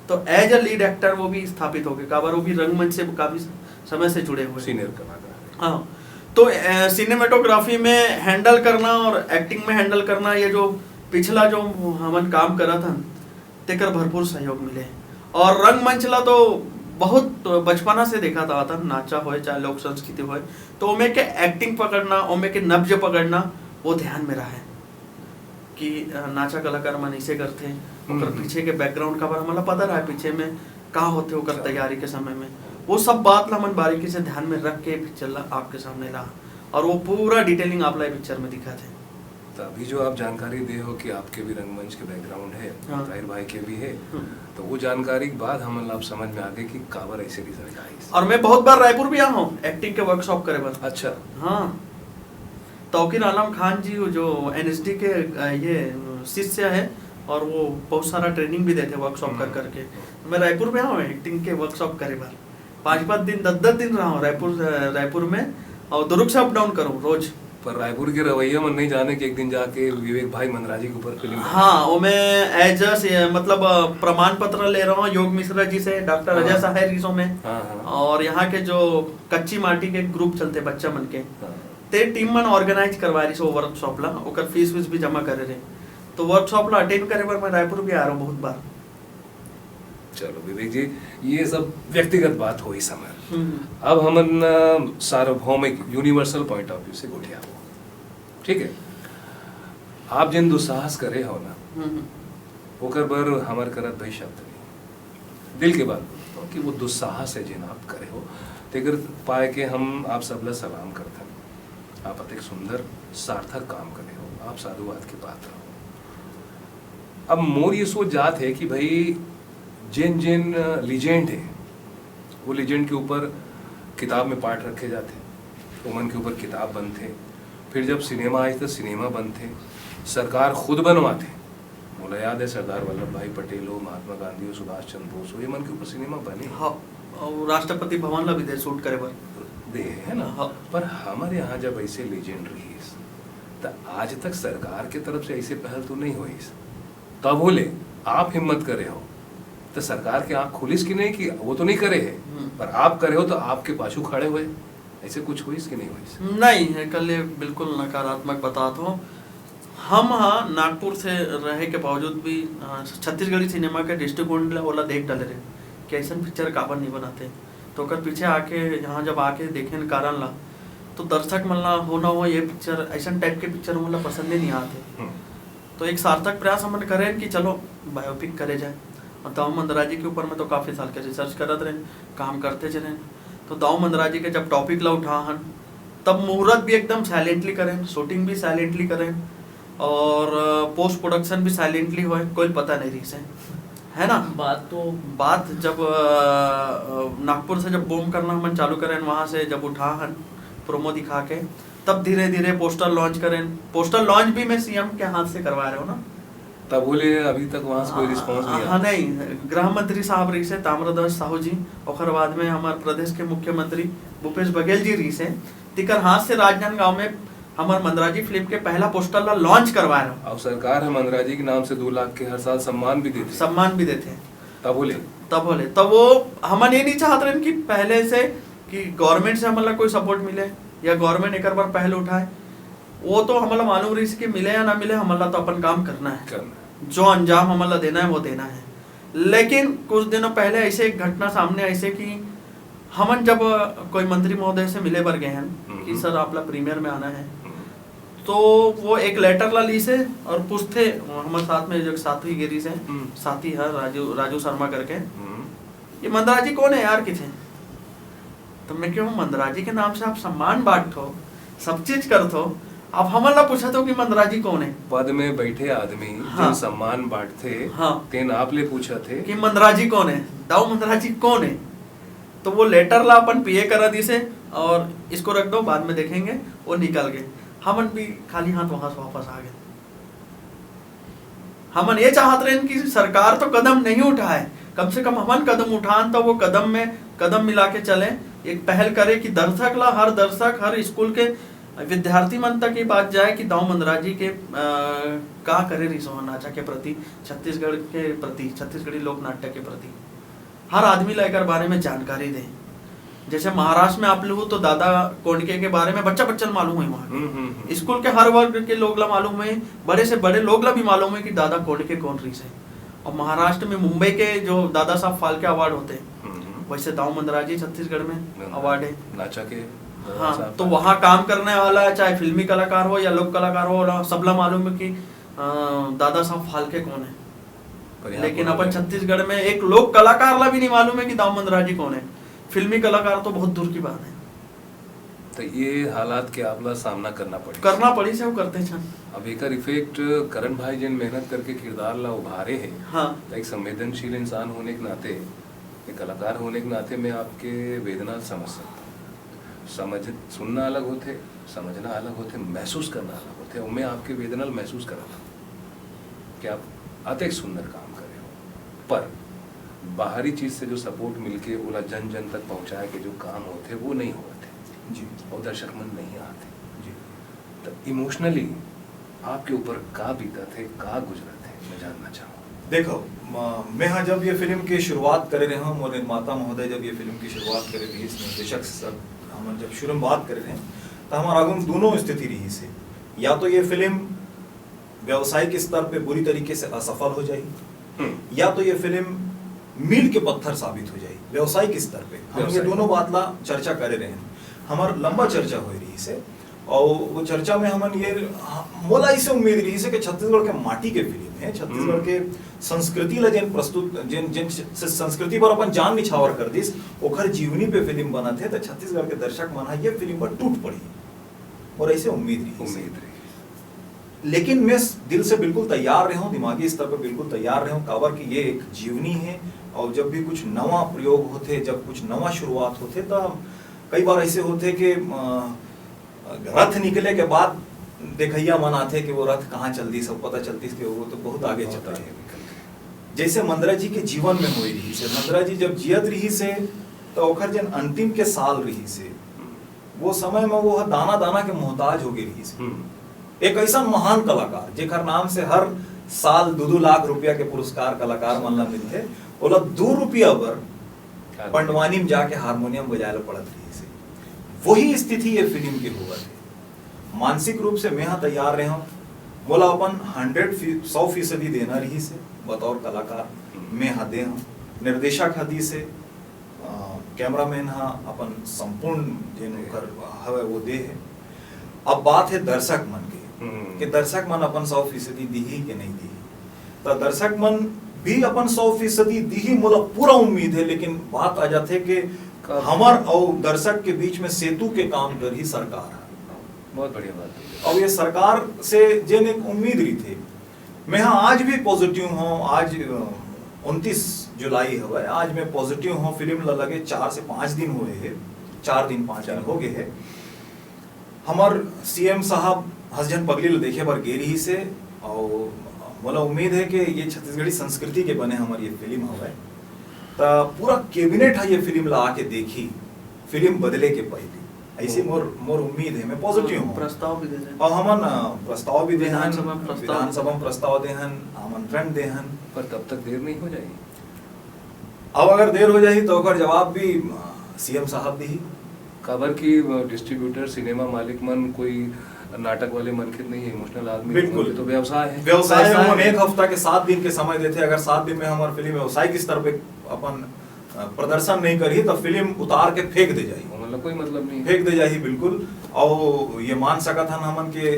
तो एज अ लीड एक्टर वो भी स्थापित हो गए, काबर वो भी रंगमंच से काफी समय से जुड़े हुए। सीनियर कलाकार। हाँ, तो सिनेमेटोग्राफी में हैंडल करना और एक्टिंग में हैंडल करना, ये जो पिछला जो हमन काम करा था तेकर भरपूर सहयोग मिले। और रंगमंच ला तो बहुत बचपना से देखा था नाचा होए चाहे लोक संस्कृति होए, तो ओमे के एक्टिंग पकड़ना, ओमे के नब्ज पकड़ना वो ध्यान में रहा है कि नाचा कलाकार मन ऐसे करते, ओकर पीछे के बैकग्राउंड का हमारा पता रहा है, पीछे में का होते ओकर तैयारी के समय में, वो सब बात ला मन बारीकी से ध्यान में रख के पिक्चर ला आपके सामने ला, और वो पूरा डिटेलिंग आप ला पिक्चर में दिखा थे। तो अभी जो आप जानकारी दे हो कि आपके भी रंगमंच के बैकग्राउंड है, हाँ। ताहिर भाई के भी है, तो वो जानकारी के बाद हम आप समझ में आ गए कि काबर ऐसे रिजल्ट आई। और मैं बहुत बार रायपुर भी आया हूँ एक्टिंग के वर्कशॉप करे बस। अच्छा। हाँ, तौकीर आलम खान जी जो NSD के ये शिष्य है, और वो बहुत सारा ट्रेनिंग भी देते वर्कशॉप कर करके। मैं रायपुर में आया हूँ एक्टिंग के वर्कशॉप करे बार, 5-5 दिन 10-10 दिन रहा हूँ रायपुर में, और दुर्ग से अप डाउन करूँ रोज। पर रायपुर के रवैया मन नहीं जाने कि एक दिन जाके विवेक भाई मंदराजी के ऊपर फिल्म। हाँ, वो मैं एज मतलब प्रमाण पत्र ले रहा हूँ योग मिश्रा जी से, डॉक्टर अजय साहब रिसो में। हाँ। और यहाँ के जो कच्ची माटी के ग्रुप चलते बच्चा मन के, हाँ। ते टीम मन ऑर्गेनाइज करवा रही सो वर्कशॉप ला, ओकर फीस भी जमा करे रहे। तो वर्कशॉप ला अटेंड करे पर मैं रायपुर भी आ रहा हूँ बहुत बार। चलो विवेक जी, ये सब व्यक्तिगत बात हो इस समय। अब हमन सार्वभौमिक यूनिवर्सल पॉइंट ऑफ व्यू से गोठिया हो, ठीक है। आप जिन दुस्साहस करे हो ना, ओकर बर हमार करत भाई शब्द नहीं, दिल के बात बोलता कि वो दुस्साहस है जिन आप करे हो, तेकर पाए के हम आप सबला सलाम करते हैं। आप अतिक सुंदर सार्थक काम करे हो, आप साधुवाद के पात्र हो। अब मोर ये सोच जात है कि भाई जिन जिन लीजेंड है, वो लीजेंड के ऊपर किताब में पाठ रखे जाते, उमन के ऊपर किताब बनते, फिर जब सिनेमा आए तो सिनेमा बनते, सरकार खुद बनवाते। मुझे याद है सरदार वल्लभ भाई पटेल हो, महात्मा गांधी हो, सुभाष चंद्र बोस हो, ये मन के ऊपर सिनेमा बने। हाँ, और राष्ट्रपति भवन ला भी दे शूट करे बर दे है ना। हाँ। पर हमारे यहाँ जब ऐसे लीजेंड रही तो आज तक सरकार के तरफ से ऐसे पहल तो नहीं हुई। तब बोले आप हिम्मत करे हो तो सरकार के आँख खुलिस कि नहीं कि वो तो नहीं करे है, पर आप करे हो तो आपके पाछू खड़े हुए, ऐसे कुछ हुई कि नहीं हुई? नहीं है, कल ये बिल्कुल नकारात्मक बताता हूँ। हम हाँ नागपुर से रहे के बावजूद भी छत्तीसगढ़ी सिनेमा के दृष्टिकोण वाला देख डाले रहे कि ऐसा पिक्चर काबर नहीं बनाते। तो कर पीछे आके यहाँ जब आके देखे कारण ला, तो दर्शक मन ला हो ना हो ये पिक्चर ऐसा टाइप के पिक्चर मतलब पसंद ही नहीं आते। तो एक सार्थक प्रयास हम करें कि चलो बायोपिक करे जाए। और दाऊ मंदराजी के ऊपर में तो काफ़ी साल के रिसर्च करत रहे, काम करते चले। तो दाऊ मंदराजी के जब टॉपिक ला उठा हन, तब मुहूर्त भी एकदम साइलेंटली करें, शूटिंग भी साइलेंटली करें, और पोस्ट प्रोडक्शन भी साइलेंटली हो, कोई पता नहीं रही से, है ना। बात जब नागपुर से जब बूम करना हम चालू करें, वहाँ से जब उठा हन प्रोमो दिखा के, तब धीरे धीरे पोस्टर लॉन्च करें। पोस्टर लॉन्च भी मैं CM के हाथ से करवा रहा हूँ ना। तब बोले अभी तक वहाँ से कोई रिस्पॉन्स नहीं आया। नहीं, गृह मंत्री साहब रही से ताम्रध्वज साहू जी, और बाद में हमारे प्रदेश के मुख्यमंत्री भूपेश बघेल जी रही से, तिकर हाथ से राजनांदगांव में हमारे मंदराजी फिल्म के पहला पोस्टर ला लॉन्च करवा रहा हूँ। और सरकार है मंदराजी के नाम से 2 लाख के हर साल सम्मान भी देते हैं। तब बोले तब वो हम ये नहीं चाहते रहे कि पहले से कि गवर्नमेंट से हमारा कोई सपोर्ट मिले या गवर्नमेंट एक बार पहले उठाए। वो तो हमारा मालूम रही कि मिले या ना मिले, हमारा तो अपन काम करना है, जो अंजाम हमारा देना है वो देना है। लेकिन कुछ दिनों पहले ऐसे एक घटना सामने ऐसे कि हमन जब कोई मंत्री महोदय से मिले बर गए हैं कि सर आपला प्रीमियर में आना है, तो वो एक लेटर ला ली से और पूछते हमारे साथ में जो साथी गिरी से, साथी है राजू शर्मा करके, ये मंदराजी कौन है यार किथे। तो मैं क्यों मंदराजी के नाम से आप सम्मान बांटो, सब चीज करतो, आप हमारा पूछा तो कि मंदराजी कौन है। पद में बैठे आदमी हाँ। जो सम्मान बांटते, हाँ। तेन आप ले पूछा थे कि मंदराजी कौन है, दाऊ मंदराजी कौन है। तो वो लेटर ला अपन PA करा दी से, और इसको रख दो बाद में देखेंगे, वो निकल गए। हमन भी खाली हाथ वहां से वापस आ गए। हमन ये चाहते रहे कि सरकार तो कदम नहीं उठाए, कम से कम हमन कदम उठान, तो वो कदम में कदम मिला के चले, एक पहल करे कि हर दर्शक हर स्कूल के विद्यार्थी मन तक ये बात जाए कि दाऊ मंदरा जी के का करे रिसो नाचा के प्रति, छत्तीसगढ़ के प्रति, छत्तीसगढ़ी लोक नाट्य के प्रति हर आदमी लेकर बारे में जानकारी दे। जैसे महाराष्ट्र में आप लोग तो दादा कोंडके के बारे में बच्चा मालूम है, वहाँ स्कूल के हर वर्ग के लोग ला मालूम है, बड़े से बड़े लोग ला भी मालूम है कि दादा कोंडके कौन रही है। और महाराष्ट्र में मुंबई के जो दादा साहब फाल्के अवार्ड होते हैं, वैसे दाऊ मंदरा जी छत्तीसगढ़ में अवार्ड है नाचा के। हाँ, तो वहाँ काम करने वाला चाहे फिल्मी कलाकार हो या लोक कलाकार हो, सबला मालूम है कि दादा साहब फाल्के कौन है। लेकिन अपन छत्तीसगढ़ में एक लोक कलाकार ला भी नहीं मालूम है कि दाऊ मंदरा जी कौन है। फिल्मी कलाकार तो बहुत दूर की बात है। तो ये हालात के आपला सामना करना पड़ी से वो करते छन। अब एकर इफेक्ट करण भाई जिन मेहनत करके किरदार ला उभारे हैं, हाँ, तो एक संवेदनशील इंसान होने के नाते, एक कलाकार होने के नाते मैं आपके वेदना समझ सकता हूँ। सुनना अलग होते, समझना अलग होते, महसूस करना अलग होते। और मैं आपके वेदना महसूस कर रहा था कि आप अति सुंदर काम कर रहे हो, पर बाहरी चीज से जो सपोर्ट मिलके ओला जन जन तक पहुंचाए के जो काम होते वो नहीं होते जी, और दर्शक मन नहीं आते जी। तो इमोशनली आपके ऊपर का बीता थे, का गुजरा थे, मैं जानना चाहूँ। देखो, मैं हाँ जब ये फिल्म की शुरुआत करे रहे हूँ, और निर्माता महोदय जब ये फिल्म की शुरुआत करे रही, इस निर्देशक से सब हम जब शुरुआत करे रहे तो हमारा आगम दोनों स्थिति रही से, या तो ये फिल्म व्यावसायिक स्तर पे बुरी तरीके से असफल हो जाएगी, या तो ये फिल्म मील के पत्थर साबित हो जाएगी व्यावसायिक स्तर पे। हम ये दोनों बात ला चर्चा करे रहे हैं, हमार लंबा चर्चा हो रही से, और वो चर्चा में हमन ये मोला इसे उम्मीद रही से कि छत्तीसगढ़ के माटी के फिल्म है, छत्तीसगढ़ के संस्कृति ला जिन प्रस्तुत जिन संस्कृति पर अपन जान निछावर कर दिस ओखर जीवनी पे फिल्म बना थे, तो छत्तीसगढ़ के दर्शक मन ये फिल्म पर टूट पड़ी, और ऐसे उम्मीद रही। लेकिन मैं दिल से बिल्कुल तैयार रहा हूँ, दिमागी स्तर पर बिल्कुल तैयार रहा हूँ, काबर कि ये एक जीवनी है, और जब भी कुछ नवा प्रयोग होते, जब कुछ नवा शुरुआत होते, तो कई बार ऐसे होते कि रथ निकले के बाद देखैया मन आते कि वो रथ कहाँ चल दी, सब पता चलती कि वो तो बहुत आगे चल रहा है। जैसे मंदरा जी के जीवन में हुई रही से, मंदरा जी जब जियत रही से तो ओखर जन अंतिम के साल रही से, वो समय में वो दाना दाना के मोहताज हो गई रही से। एक ऐसा महान कलाकार जेकर नाम से हर साल 2-2 लाख रुपया के पुरस्कार कलाकार मन ला मिलते, ओला 2 रुपया पर पंडवानी में जाके हारमोनियम बजाए पड़त रही से। वही स्थिति ये फिल्म की हुआ है। मानसिक रूप से मैं तैयार रहा हूँ, बोला अपन 100% देना रही से बतौर कलाकार मैं हाँ दे हूँ, निर्देशक हदी से, कैमरामैन हाँ अपन संपूर्ण जिन कर हवे वो दे है। अब बात है दर्शक मन की कि दर्शक मन अपन 100% दी ही कि नहीं दी, तो दर्शक मन भी अपन 100% दी ही, मोला पूरा उम्मीद है। लेकिन बात आ जाते कि हमार और दर्शक के बीच में सेतु के काम कर ही सरकार है। बहुत बढ़िया बात है। और ये सरकार से जिन एक उम्मीद रही थी, मैं हाँ आज भी पॉजिटिव हूँ। आज 29 जुलाई है, आज मैं पॉजिटिव हूँ। फिल्म लगे 4 से 5 दिन हुए हैं, 4 दिन 5 दिन हो गए हैं। हमार सीएम साहब हसजन पगली देखे बार गेरी ही से, और मोला उम्मीद है कि ये छत्तीसगढ़ी संस्कृति के बने हमारी ये फिल्म हवे, तो पूरा कैबिनेट है ये फिल्म ला आके देखी, फिल्म बदले के पहले ऐसी मोर उम्मीद है। मैं पॉजिटिव हूँ। प्रस्ताव भी दे दें, और हमन प्रस्ताव भी देहन, विधानसभा में प्रस्ताव देहन, आमंत्रण देहन, पर तब तक देर नहीं हो जाएगी। अब अगर देर हो जाए तो अगर जवाब भी सीएम साहब दी। खबर की डिस्ट्रीब्यूटर, सिनेमा मालिक मन कोई नाटक वाले मनखित नहीं है, इमोशनल आदमी बिल्कुल, तो व्यवसाय है। व्यवसाय में हम 1 हफ्ता के 7 दिन के समय देते, अगर 7 दिन में हमारी फिल्म व्यवसायिक स्तर पे अपन प्रदर्शन नहीं करी तो फिल्म उतार के फेंक दे जाए, मतलब कोई मतलब नहीं, फेंक दे जाए बिल्कुल। और ये मान सकत हन हमन के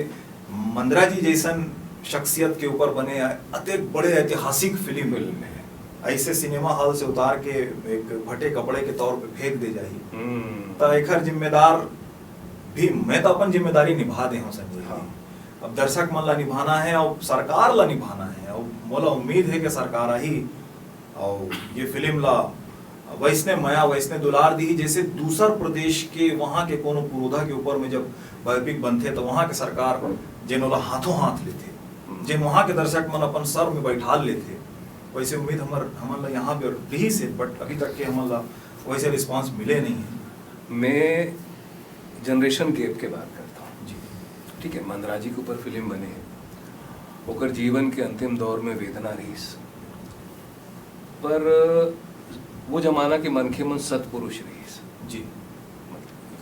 मंदरा जी जैसन शख्सियत के ऊपर बने अति बड़े ऐतिहासिक फिल्म है, ऐसे सिनेमा हॉल से उतार के एक फटे कपड़े के तौर पे फेंक दे जाए, तो एकर जिम्मेदार भी मैं तो अपन जिम्मेदारी निभा दे हूँ संजय। हाँ। अब दर्शक मन ला निभाना है और सरकार ला निभाना है, और मोला उम्मीद है कि सरकार आई और ये फिल्म ला वैसने माया वैसने दुलार दी, जैसे दूसर प्रदेश के वहाँ के कोनो पुरोधा के ऊपर में जब बायोपिक बनते तो वहाँ के सरकार जिनोला हाथों हाथ लेते, जिन वहाँ के दर्शक मन अपन सर में बैठा लेते, वैसे उम्मीद हमन ला यहाँ पे रही से, बट अभी तक के हमन ला वैसे रिस्पांस मिले नहीं है। मैं जनरेशन गैप के बात करता हूँ जी। ठीक है, मंदरा जी के ऊपर फिल्म बने है, ओकर जीवन के अंतिम दौर में वेदना रहीस, पर वो जमाना के मन के मन सतपुरुष रहीस जी।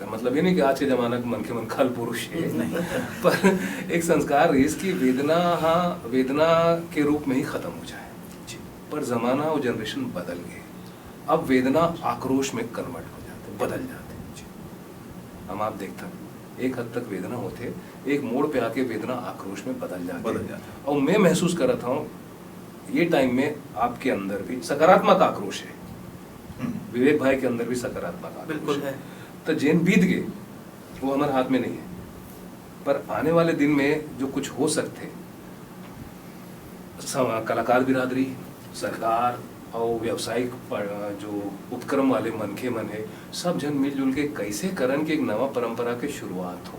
मतलब ये नहीं कि आज के जमाना के मन के मन खल पुरुष है नहीं, पर एक संस्कार रहीस कि वेदना हाँ वेदना के रूप में ही खत्म हो जाए जी। पर जमाना और जनरेशन बदल गए, अब वेदना आक्रोश में कन्वर्ट हो जाते, बदल जाते जी। हम आप देखते एक हद तक वेदना होते, एक मोड़ पे आके वेदना आक्रोश में बदल जाते। और मैं महसूस कर रहा था ये टाइम में आपके अंदर भी सकारात्मक आक्रोश है, विवेक भाई के अंदर भी सकारात्मक आक्रोश बिल्कुल है। तो जेन बीत गए वो हमारे हाथ में नहीं है, पर आने वाले दिन में जो कुछ हो सकते, कलाकार बिरादरी, सरकार और व्यावसायिक जो उपक्रम वाले मन के मन है, सब जन मिलजुल के कैसे करन के एक नवा परंपरा के शुरुआत हो।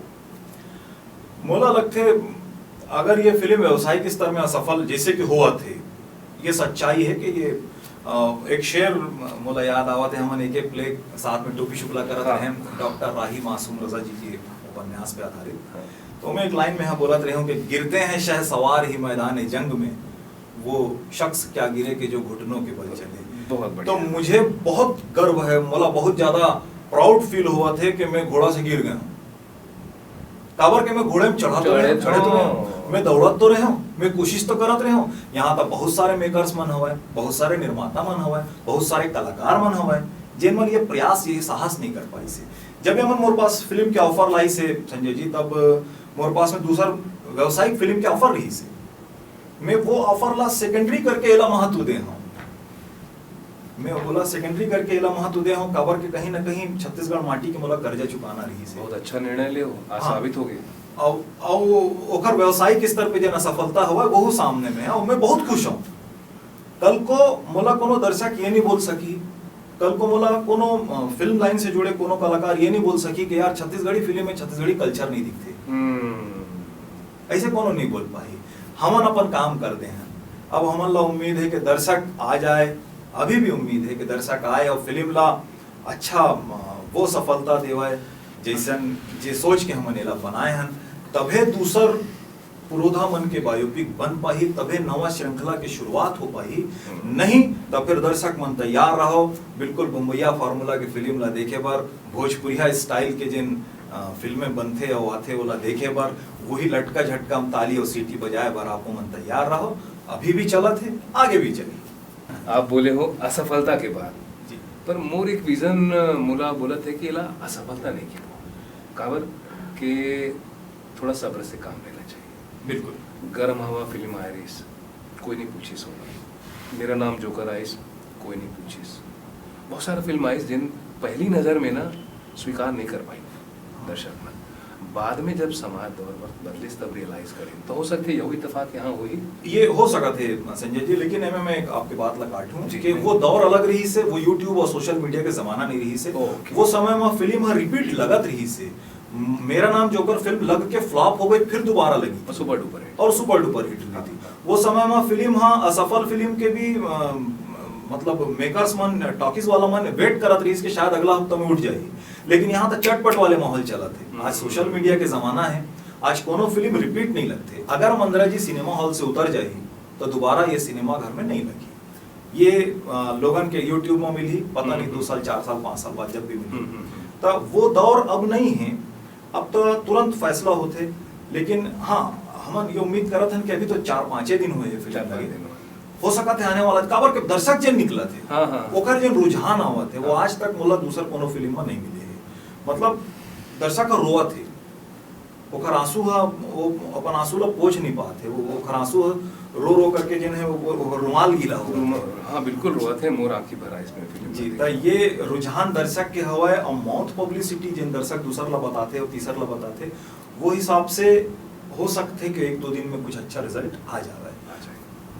मोला लगते अगर ये फिल्म व्यावसायिक स्तर में असफल जैसे कि हुआ थे, ये सच्चाई है कि ये एक शेर मोला याद आवा थे, हमन एक प्ले साथ में टोपी शुक्ला करत रहे डॉक्टर राही मासूम रजा जी के उपन्यास पे आधारित। तो मैं एक लाइन में यहाँ बोलत रही हूँ कि गिरते हैं शह सवार ही मैदान जंग में, वो शख्स क्या गिरे के जो घुटनों के बल चले। बहुत बढ़िया। तो मुझे बहुत गर्व है, मोला बहुत ज्यादा प्राउड फील हुआ थे कि मैं घोड़ा से गिर गया हूँ, काबर के मैं घोड़े में चढ़ा तो रहे, मैं दौड़त तो रहे हूँ, मैं कोशिश तो करत रहे हूँ। यहाँ तक बहुत सारे मेकर्स मन हवा है, बहुत सारे निर्माता मन हवा है, बहुत सारे कलाकार मन हवा है, जिन मन ये प्रयास ये साहस नहीं कर पाई से। जब हमन मोर पास फिल्म के ऑफर लाई से संजय जी, तब मोर पास में दूसरा व्यावसायिक फिल्म के ऑफर रही से, मैं वो ऑफर ला सेकेंडरी करके एला महत्व दे हूँ। मैं बोला सेकेंडरी करके एला महत्व दे हूँ, काबर के कहीं ना कहीं छत्तीसगढ़ माटी के मोला कर्जा चुकाना रही से। बहुत अच्छा निर्णय ले, आज साबित हो गए। और व्यावसायिक स्तर पे जो सफलता हुआ वो सामने में है, और मैं बहुत खुश हूँ। कल को मोला कोनो दर्शक ये नहीं बोल सकी, कल को मोला कोनो फिल्म लाइन से जुड़े कोनो कलाकार ये नहीं बोल सकी कि यार छत्तीसगढ़ी फिल्म में छत्तीसगढ़ी कल्चर नहीं दिखते, ऐसे कोनो नहीं बोल पाई। हमन अपन काम कर दे हैं, अब हमन ला उम्मीद है कि दर्शक आ जाए, अभी भी उम्मीद है कि दर्शक आए और फिल्म ला अच्छा वो सफलता देवाए जैसन जे सोच के हमन एला बनाए हैं। तभे दूसर पुरोधा मन के बायोपिक बन पाही, तभे नवा श्रृंखला की शुरुआत हो पाही, नहीं तो फिर दर्शक मन तैयार रहो बिल्कुल बम्बैया फार्मूला के फिल्म ला देखे बार, भोजपुरिया स्टाइल के जिन फिल्में बनते और आते वाला देखे बार, वही लटका झटका हम ताली और सीटी बजाए बार आपको मन तैयार रहो। अभी भी चलत है, आगे भी चली। आप बोले हो असफलता के बाद जी, पर मोर एक विजन मोला बोला थे कि असफलता नहीं की काबर के थोड़ा सब्र से काम लेना चाहिए। बिल्कुल। गरम हवा फिल्म आए रहीस, कोई नहीं पूछिस होगा, मेरा नाम जोकर आइस, कोई नहीं पूछिस। बहुत सारा फिल्म आइस जिन पहली नज़र में ना स्वीकार नहीं कर पाई दर्शक मन, बाद में जब समाज दौर बदलिस तब रियलाइज करें तो हो सकते है यही इत्तेफाक यहाँ हुई, ये हो सका थे संजय जी। लेकिन मैं आपकी बात ला काटूं कि वो दौर अलग रही से, वो यूट्यूब और सोशल मीडिया के जमाना नहीं रही से। वो समय में फिल्म रिपीट लगत रही से। मेरा नाम जोकर फिल्म लग के फ्लॉप हो गई, फिर दोबारा लगी सुपर डुपर हिट, और सुपर डुपर हिट हुई थी। वो समय में फिल्म असफल फिल्म के भी मतलब मेकर्स मन, टॉकीज वाला मन वेट करत रही कि शायद अगला हफ्ता में उठ जाएगी, लेकिन यहाँ तक चटपट वाले माहौल चला थे। आज सोशल मीडिया के जमाना है, आज कोनो फिल्म रिपीट नहीं लगते। अगर मंदरा जी सिनेमा हॉल से उतर जाएगी तो दोबारा ये सिनेमा घर में नहीं लगी। ये लोगन के यूट्यूब में मिली, पता नहीं 2 साल 4 साल 5 साल बाद जब भी मिली, तो वो दौर अब नहीं है। अब तो तुरंत फैसला होते, लेकिन हाँ हम ये उम्मीद करत हैं कि अभी तो 4-5 दिन हुए फिल्म, हो सका थे आने वाला काबर के दर्शक जन निकला थे, ओकर जन रुझान आवा थे, वो आज तक मोला दूसर कोनो फिल्म में नहीं मिले है। मतलब दर्शक रोआ थे, ओकर आंसू वो अपन आंसू ला पोंछ नहीं पाते, वो ओकर आंसू रो करके जिन है वो रुमाल गीला हो। हाँ बिल्कुल रोआ थे, मोर आंखी भरा इसमें फिल्म जी। तो ये रुझान दर्शक के हवाए और मौत पब्लिसिटी जिन दर्शक दूसर ला बताते और तीसर ला बताते, वो हिसाब से हो सकते कि 1-2 दिन में कुछ अच्छा रिजल्ट आ जाए।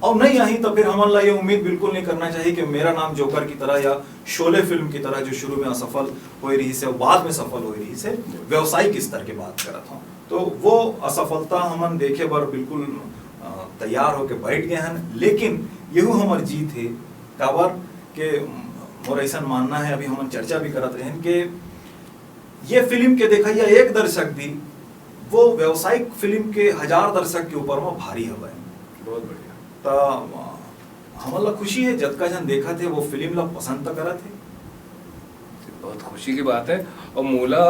और नहीं आई तो फिर हमारा ये उम्मीद बिल्कुल नहीं करना चाहिए कि मेरा नाम जोकर की तरह या शोले फिल्म की तरह जो शुरू में असफल हो रही से और बाद में सफल हो रही से, व्यवसायिक स्तर की बात कर रहा हूँ, तो वो असफलता हमन देखे बार बिल्कुल तैयार होके बैठ गए हैं। लेकिन यही हमार जीत है काबर के मोर ऐसा मानना है, अभी हम चर्चा भी करते रहे कि ये फिल्म के देखा या एक दर्शक भी वो व्यावसायिक फिल्म के 1000 दर्शक के ऊपर में भारी हवा है। बहुत बढ़िया। तो हमला खुशी है जतका जन देखा थे वो फिल्म ला पसंद करा थे। बहुत खुशी की बात है और मोला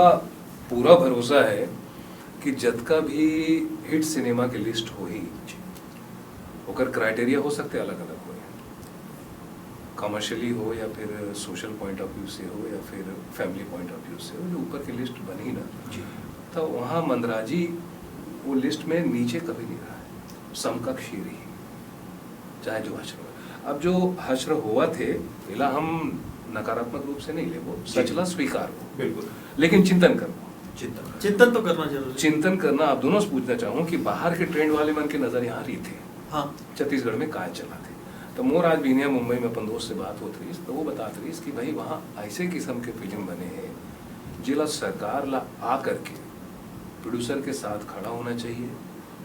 पूरा भरोसा है कि जतका भी हिट सिनेमा की लिस्ट होई ओकर क्राइटेरिया हो सकते अलग अलग हो, कमर्शियली हो या फिर सोशल पॉइंट ऑफ व्यू से हो या फिर फैमिली पॉइंट ऑफ व्यू से हो, जो ऊपर की लिस्ट बनी ना तो वहाँ मंदराजी वो लिस्ट में नीचे कभी नहीं रहा है, समकक्ष ही रही, चाहे जो हश्र। अब जो हश्र हुआ थे इला हम नकारात्मक रूप से नहीं ले, वो सचला स्वीकार हो बिल्कुल, लेकिन चिंतन करो, चिंतन तो करना जरूरी है। चिंतन करना। आप दोनों से पूछना चाहूँ कि बाहर के ट्रेंड वाले मन के नजर यहाँ रही थे, हाँ छत्तीसगढ़ में काय चला थे। तो मोर आज बीनिया मुंबई में अपन दोस्त से बात होती रही तो वो बताते रही कि भाई वहाँ ऐसे किस्म के फिल्म बने हैं जिला सरकार ला आ करके प्रोड्यूसर के साथ खड़ा होना चाहिए,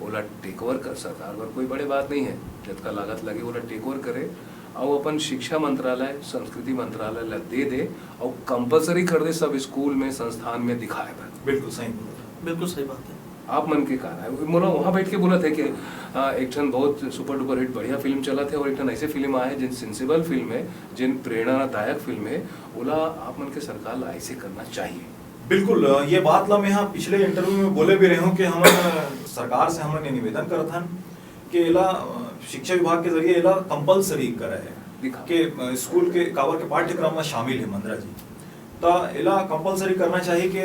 ओला टेक ओवर कर, सरकार पर कोई बड़े बात नहीं है, जितना लागत लगे ओला टेक ओवर करे और अपन शिक्षा मंत्रालय संस्कृति मंत्रालय ला दे दे और कंपलसरी कर दे सब स्कूल में संस्थान में दिखाए। बिल्कुल सही बोला, बिल्कुल सही बात है। आप मन के कारण है मोला वहाँ बैठ के बोला था कि एक ठन बहुत सुपर डुपर हिट बढ़िया फिल्म चला थे और एक ठन ऐसे फिल्म आए जिन सेंसिबल फिल्म है, जिन प्रेरणादायक फिल्म है, बोला आप मन के सरकार ला ऐसे करना चाहिए। बिल्कुल ये बात ला मैं यहाँ पिछले इंटरव्यू में बोले भी रहे हूँ कि हम सरकार से हमने निवेदन करत हन कि इला शिक्षा विभाग के जरिए इला कंपलसरी करे है कि स्कूल के कावर के पाठ्यक्रम में शामिल है मंदरा जी, तो इला कंपलसरी करना चाहिए कि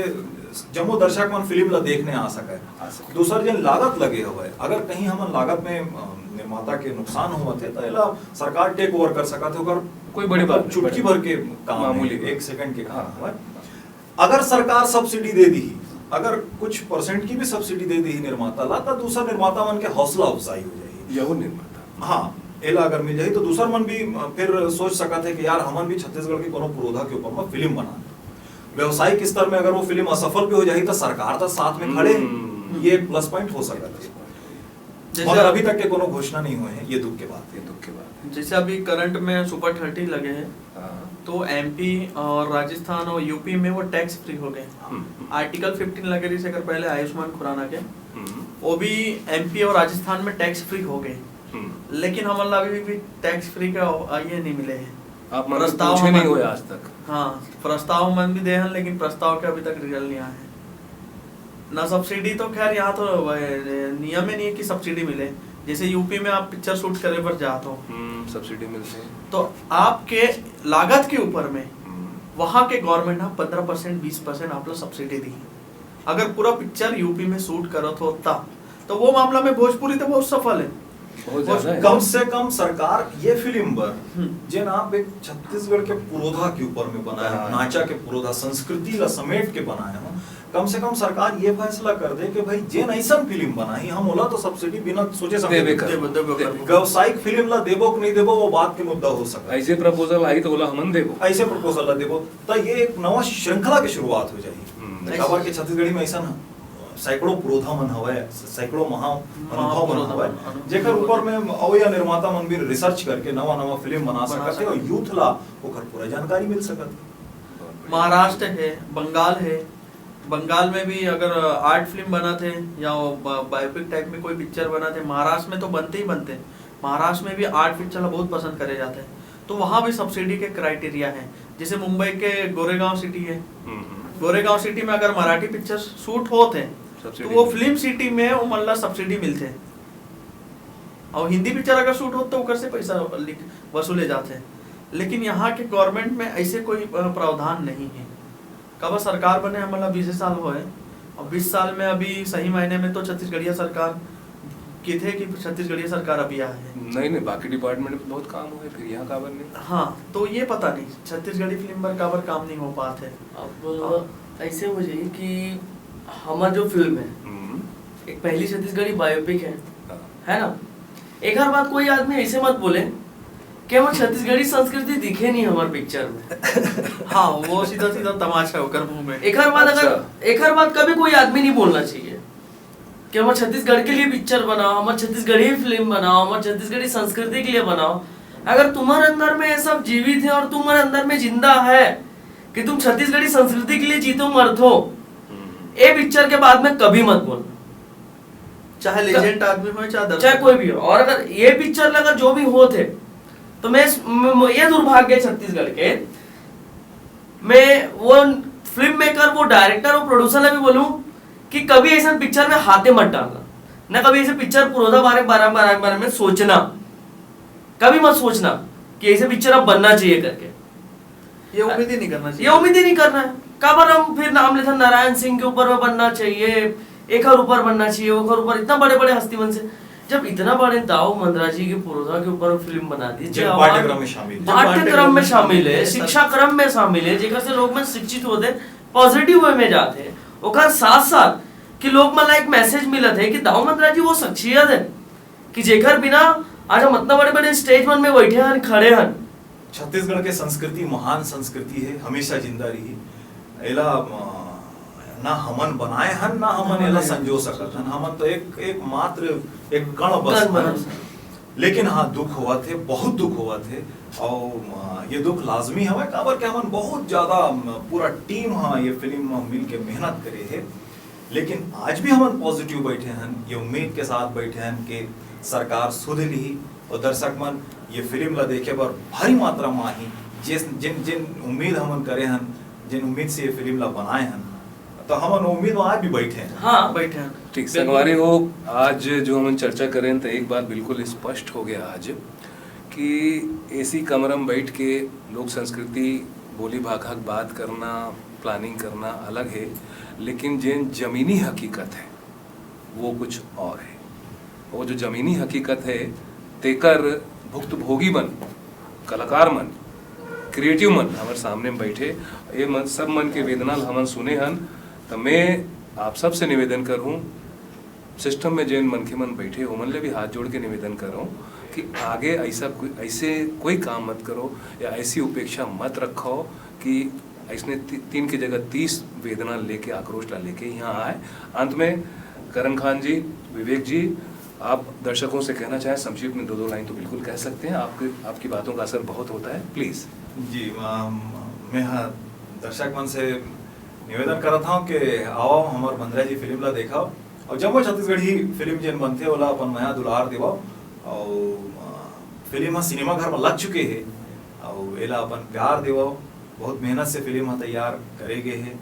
जम्मू दर्शक मन फिल्म ला देखने आ सके। दूसर जन लागत लगे हुए, अगर कहीं हम लागत में निर्माता के नुकसान हुआ थे तो इला सरकार टेक ओवर कर सका थे, अगर कोई बड़ी बात चुटकी भर के काम मामूली 1 सेकंड के काम हुआ। अगर सरकार सब्सिडी दे दी, अगर कुछ परसेंट की भी सब्सिडी दे दी निर्माता ला, तो दूसरा निर्माता मन के हौसला अफजाई हो जाएगी। यही निर्माता हाँ एला अगर मिल जाए तो दूसरा मन भी फिर सोच सका थे कि यार हमन भी छत्तीसगढ़ के कोनो पुरोधा के ऊपर में फिल्म बना, व्यवसायिक स्तर में अगर वो फिल्म असफल भी हो जाए तो सरकार तो साथ में खड़े, ये प्लस पॉइंट हो सकता है। मगर अभी तक के कोनो घोषणा नहीं हुए हैं, ये दुख के बात, ये दुख के बात। जैसे अभी करंट में सुपर 30 लगे हैं, तो एमपी और राजस्थान और यूपी में वो टैक्स फ्री हो गए। आर्टिकल 15 लगे रही से अगर पहले आयुष्मान खुराना के, वो भी एमपी और राजस्थान में टैक्स फ्री हो गए, लेकिन हमारा अभी भी टैक्स फ्री का ये नहीं मिले हैं। आप प्रस्ताव नहीं हुए आज तक। हाँ प्रस्ताव मन भी दे हैं, लेकिन प्रस्ताव के अभी तक रिजल्ट नहीं आया है ना। सब्सिडी तो खैर यहाँ तो नियम ही नहीं है कि सब्सिडी मिले। जैसे यूपी में आप पिक्चर शूट करे पर जाते हो सब्सिडी मिलते हैं, तो आपके लागत के ऊपर में वहाँ के गवर्नमेंट ना 15% 20% आप लोग सब्सिडी दी। अगर पूरा पिक्चर यूपी में शूट करत होता तो वो मामला में भोजपुरी तो बहुत सफल है। कम से कम सरकार ये फिल्म पर जिन आप एक छत्तीसगढ़ के पुरोधा के ऊपर में बनाया, नाचा के पुरोधा संस्कृति ला समेट के बनाया हो, कम से कम सरकार ये फैसला कर दे कि भाई जिन ऐसा फिल्म बनाई हम ओला तो सब्सिडी बिना सोचे समझे व्यावसायिक फिल्म ला देबो कि नहीं देबो वो बात के मुद्दा हो सकता है। ऐसे प्रपोजल आई तो बोला हमन देबो, ऐसे प्रपोजल ला देबो तो ये एक नवा श्रृंखला की शुरुआत हो जाएगी। खबर के छत्तीसगढ़ी में ऐसा ना सैकड़ों पुरोधा मन हवे, सैकड़ों महा अनुभव मन हवे, जेकर ऊपर में औ या निर्माता मन भी रिसर्च करके नवा नवा फिल्म बना सकत है और यूथ ला ओकर पूरा जानकारी मिल सकत है। महाराष्ट्र है, बंगाल है, बंगाल में भी अगर आर्ट फिल्म बना थे या बायोपिक टाइप में कोई पिक्चर बना थे, महाराष्ट्र में तो बनते ही बनते, महाराष्ट्र में भी आर्ट पिक्चर बहुत पसंद करे जाते हैं, तो वहाँ भी सब्सिडी के क्राइटेरिया है। जैसे मुंबई के गोरेगांव सिटी है, गोरेगांव सिटी में अगर मराठी पिक्चर शूट होते हैं तो वो फिल्म सिटी में वो मल्ला सब्सिडी मिलते हैं, और हिंदी पिक्चर अगर शूट हो तो उकर से पैसा वसूले जाते हैं। लेकिन यहाँ के गवर्नमेंट में ऐसे कोई प्रावधान नहीं है। कब सरकार बने हमारा 20 साल हुए, और 20 साल में अभी सही मायने में तो छत्तीसगढ़िया सरकार की थे कि छत्तीसगढ़िया सरकार अभी आया है। नहीं बहुत डिपार्टमेंट में बहुत काम हुए, फिर यहाँ काबर नहीं। हाँ तो ये पता नहीं छत्तीसगढ़ी फिल्म पर काबर काम नहीं हो पाते। अब ऐसे हो जाए कि हमारा जो फिल्म है एक पहली छत्तीसगढ़ी बायोपिक है ना। एक हर बात कोई आदमी ऐसे मत बोले कि हमारी छत्तीसगढ़ी संस्कृति दिखे नहीं हमारे पिक्चर में। हाँ वो सीधा सीधा तमाशा होकर मुंह में। एक हर बात कभी कोई आदमी नहीं बोलना चाहिए कि हमारे छत्तीसगढ़ के लिए पिक्चर बनाओ, हमारे छत्तीसगढ़ी फिल्म बनाओ, हमारे छत्तीसगढ़ी संस्कृति के लिए बनाओ। अगर तुम्हारे अंदर में ये सब जीवित है और तुम्हारे अंदर में जिंदा है कि तुम छत्तीसगढ़ी संस्कृति के लिए जीतो मरतो, ए पिक्चर के बाद में कभी मत बोलना, चाहे लेजेंड आदमी हो चाहे दर्शक चाहे कोई भी हो। और अगर ये पिक्चर में अगर जो भी हो थे, तो मैं ये दुर्भाग्य है छत्तीसगढ़ के, मैं वो फिल्म मेकर, वो डायरेक्टर, वो प्रोड्यूसर ने भी बोलूं कि कभी ऐसा पिक्चर में हाथे मत डालना, ना कभी ऐसे पिक्चर पुरोधा बारे में सोचना, कभी मत सोचना कि ऐसे पिक्चर अब बनना चाहिए करके। ये उम्मीद ही नहीं करना चाहिए, ये उम्मीद ही नहीं करना है। कबर हम फिर नाम लेते नारायण सिंह के ऊपर में बनना चाहिए, एक और ऊपर बनना चाहिए, एक और ऊपर, इतना बड़े बड़े हस्ती बन से, जब इतना बड़े दाऊ मंदराजी के पुरोधा के ऊपर फिल्म बना दी, पाठ्यक्रम में शामिल है, पाठ्यक्रम में शामिल है, शिक्षा क्रम में शामिल है, जेकर से लोग में शिक्षित होते, पॉजिटिव वे में जाते, ओकर साथ साथ कि लोग मला एक मैसेज मिलत है कि दाऊ मंदराजी वो शख्सियत है कि जेकर बिना आज हम इतना बड़े बड़े स्टेज मन में बैठे हैं, खड़े हैं। छत्तीसगढ़ के संस्कृति महान संस्कृति है, हमेशा जिंदा रही। एला ना हमन बनाए हन, ना हमन एला संजो सकत हन, हमन तो एक मात्र एक कण बस हन। लेकिन हाँ, दुख हुआ थे, बहुत दुख हुआ थे, और ये दुख लाजमी हवे, काबर के हमन बहुत ज्यादा पूरा टीम हाँ ये फिल्म मिल के मेहनत करे है। लेकिन आज भी हमन पॉजिटिव बैठे हन, ये उम्मीद के साथ बैठे हन कि सरकार सुध ली और दर्शक मन ये फिल्म ला देखे बर भारी मात्रा में आही। जिन जिन उम्मीद हमन करे हन, जिन उम्मीद से ये फिल्म ला बनाए हन, तो हमन उम्मीद में आज भी बैठे हैं। हाँ बैठे हैं। ठीक संगवारी हो, आज जो हम चर्चा करें तो एक बात बिल्कुल स्पष्ट हो गया आज कि एसी कमरे में बैठ के लोक संस्कृति बोली भाखा बात करना, प्लानिंग करना अलग है, लेकिन जिन जमीनी हकीकत है वो कुछ और है। वो जो जमीनी हकीकत है तेकर भुक्तभोगी मन, कलाकार मन, क्रिएटिव मन हमारे सामने में बैठे, ये मन सब मन के वेदना हमन सुने हन। तो मैं आप सब से निवेदन करूं, सिस्टम में जिन मन के मन बैठे हो मन ले भी हाथ जोड़ के निवेदन करूं कि आगे ऐसे कोई काम मत करो या ऐसी उपेक्षा मत रखो कि ऐसने 3 की जगह 30 वेदना लेके, आक्रोश ला लेके यहाँ आए। अंत में करण खान जी, विवेक जी, आप दर्शकों से कहना चाहें संक्षिप्त में 2 लाइन तो बिल्कुल कह सकते हैं, आपकी बातों का असर बहुत होता है, प्लीज। जी, मैं हाँ दर्शक मन से निवेदन करत हूँ कि आओ हमार मंदराजी फिल्म ला देखाओ, और जम्मू छत्तीसगढ़ी फिल्म जिन बनथे ओला अपन माया दुलार देवाओ, और फिल्म सिनेमा घर में लग चुके हैं, और एला अपन प्यार देवाओ। बहुत मेहनत से फिल्म तैयार करे गए है,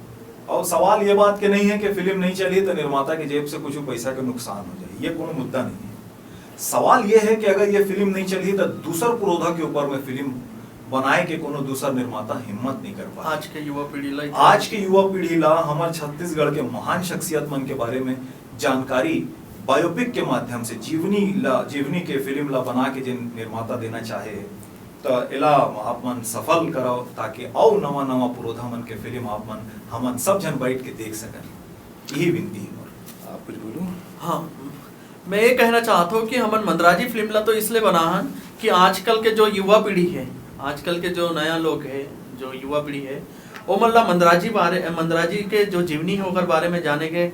और सवाल ये बात के नहीं है कि फिल्म नहीं चली तो निर्माता की जेब से कुछ पैसा का नुकसान हो जाए, ये कोनो मुद्दा नहीं है। सवाल ये है कि अगर ये फिल्म नहीं चली तो दूसर पुरोधा के ऊपर में फिल्म बनाए के कोनो दूसर निर्माता हिम्मत नहीं कर पाए। आज के युवा पीढ़ी ला हमारे छत्तीसगढ़ के महान शख्सियत मन के बारे में जानकारी बायोपिक के माध्यम से जीवनी के फिल्म ला बना के जिन निर्माता देना चाहे, तो एला आप मन सफल कराओ ताकि और नवा पुरोधा मन के फिल्म आप मन हमन सब जन बैठ के देख सकन। यही विनती है। आप कुछ बोलो। हाँ, मैं ये कहना चाहता हूँ कि हमन मंदराजी फिल्म ला तो इसलिए बना हन कि आजकल के जो युवा पीढ़ी है, आजकल के जो नया लोग है, जो युवा पीढ़ी है, वो मतलब मंदराजी के जो जीवनी है ओकर बारे में जाने के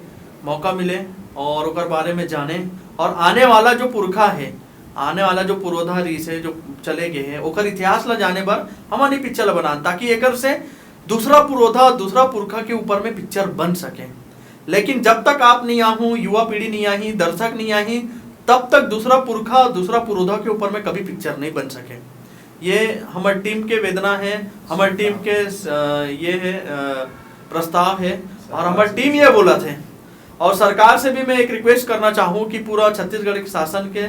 मौका मिले, और ओकर बारे में जाने, और आने वाला जो पुरखा है, आने वाला जो पुरोधा रीस है जो चले गए हैं, ओकर इतिहास ला जाने बर हमन ये पिक्चर बनान, ताकि एकर से दूसरा पुरोधा, दूसरा पुरखा के ऊपर में पिक्चर बन सके। लेकिन जब तक आप नहीं आहू, युवा पीढ़ी नहीं आई, दर्शक नहीं आई, तब तक दूसरा पुरखा, दूसरा पुरोधा के ऊपर में कभी पिक्चर नहीं बन सके। ये हमारी टीम के वेदना है, हमारी टीम के ये है प्रस्ताव है, और हमारी टीम ये बोला थे। और सरकार से भी मैं एक रिक्वेस्ट करना चाहूँ कि पूरा छत्तीसगढ़ के शासन के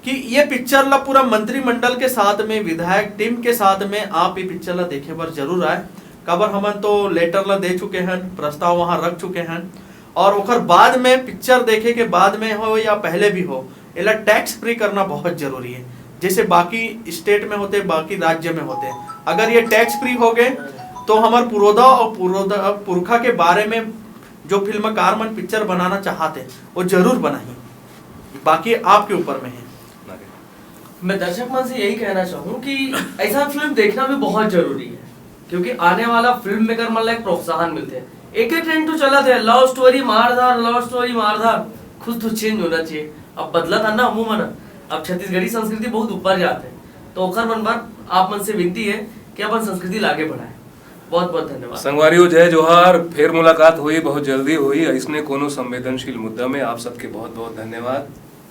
कि ये पिक्चर ला पूरा मंत्रिमंडल के साथ में, विधायक टीम के साथ में आप ये पिक्चर ला देखे बर जरूर आए। कबर हमन तो लेटर ला दे चुके हैं, प्रस्ताव वहाँ रख चुके हैं, और ओकर बाद में पिक्चर देखे के बाद में हो या पहले भी हो, एला टैक्स फ्री करना बहुत जरूरी है, जैसे बाकी स्टेट में होते, बाकी राज्य में होते। अगर ये टैक्स फ्री हो गए तो हमारे पुरोधा और पुरखा के बारे में जो फिल्मकार मन पिक्चर बनाना चाहते वो जरूर बनाइए, बाकी आपके ऊपर में है। मैं दर्शक मन से यही कहना चाहूँ कि ऐसा फिल्म देखना भी बहुत जरूरी है, क्योंकि आने वाला फिल्म मेकर मन एक प्रोत्साहन मिलते हैं। एक ही ट्रेंड तो चला था, लव स्टोरी मारधार, खुद तो चेंज होना चाहिए। अब बदला था ना अमूमन, अब छत्तीसगढ़ी संस्कृति बहुत ऊपर जाते हैं, तो ओखर मन बार आप मन से विनती है कि अपन संस्कृति लागे बढ़ाए। बहुत बहुत धन्यवाद। संगवारियों जय जोहार, फिर मुलाकात हुई बहुत जल्दी हुई इसने कोनो संवेदनशील मुद्दा में। आप सबके बहुत बहुत धन्यवाद।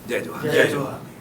जय जोहार। जय जोहार।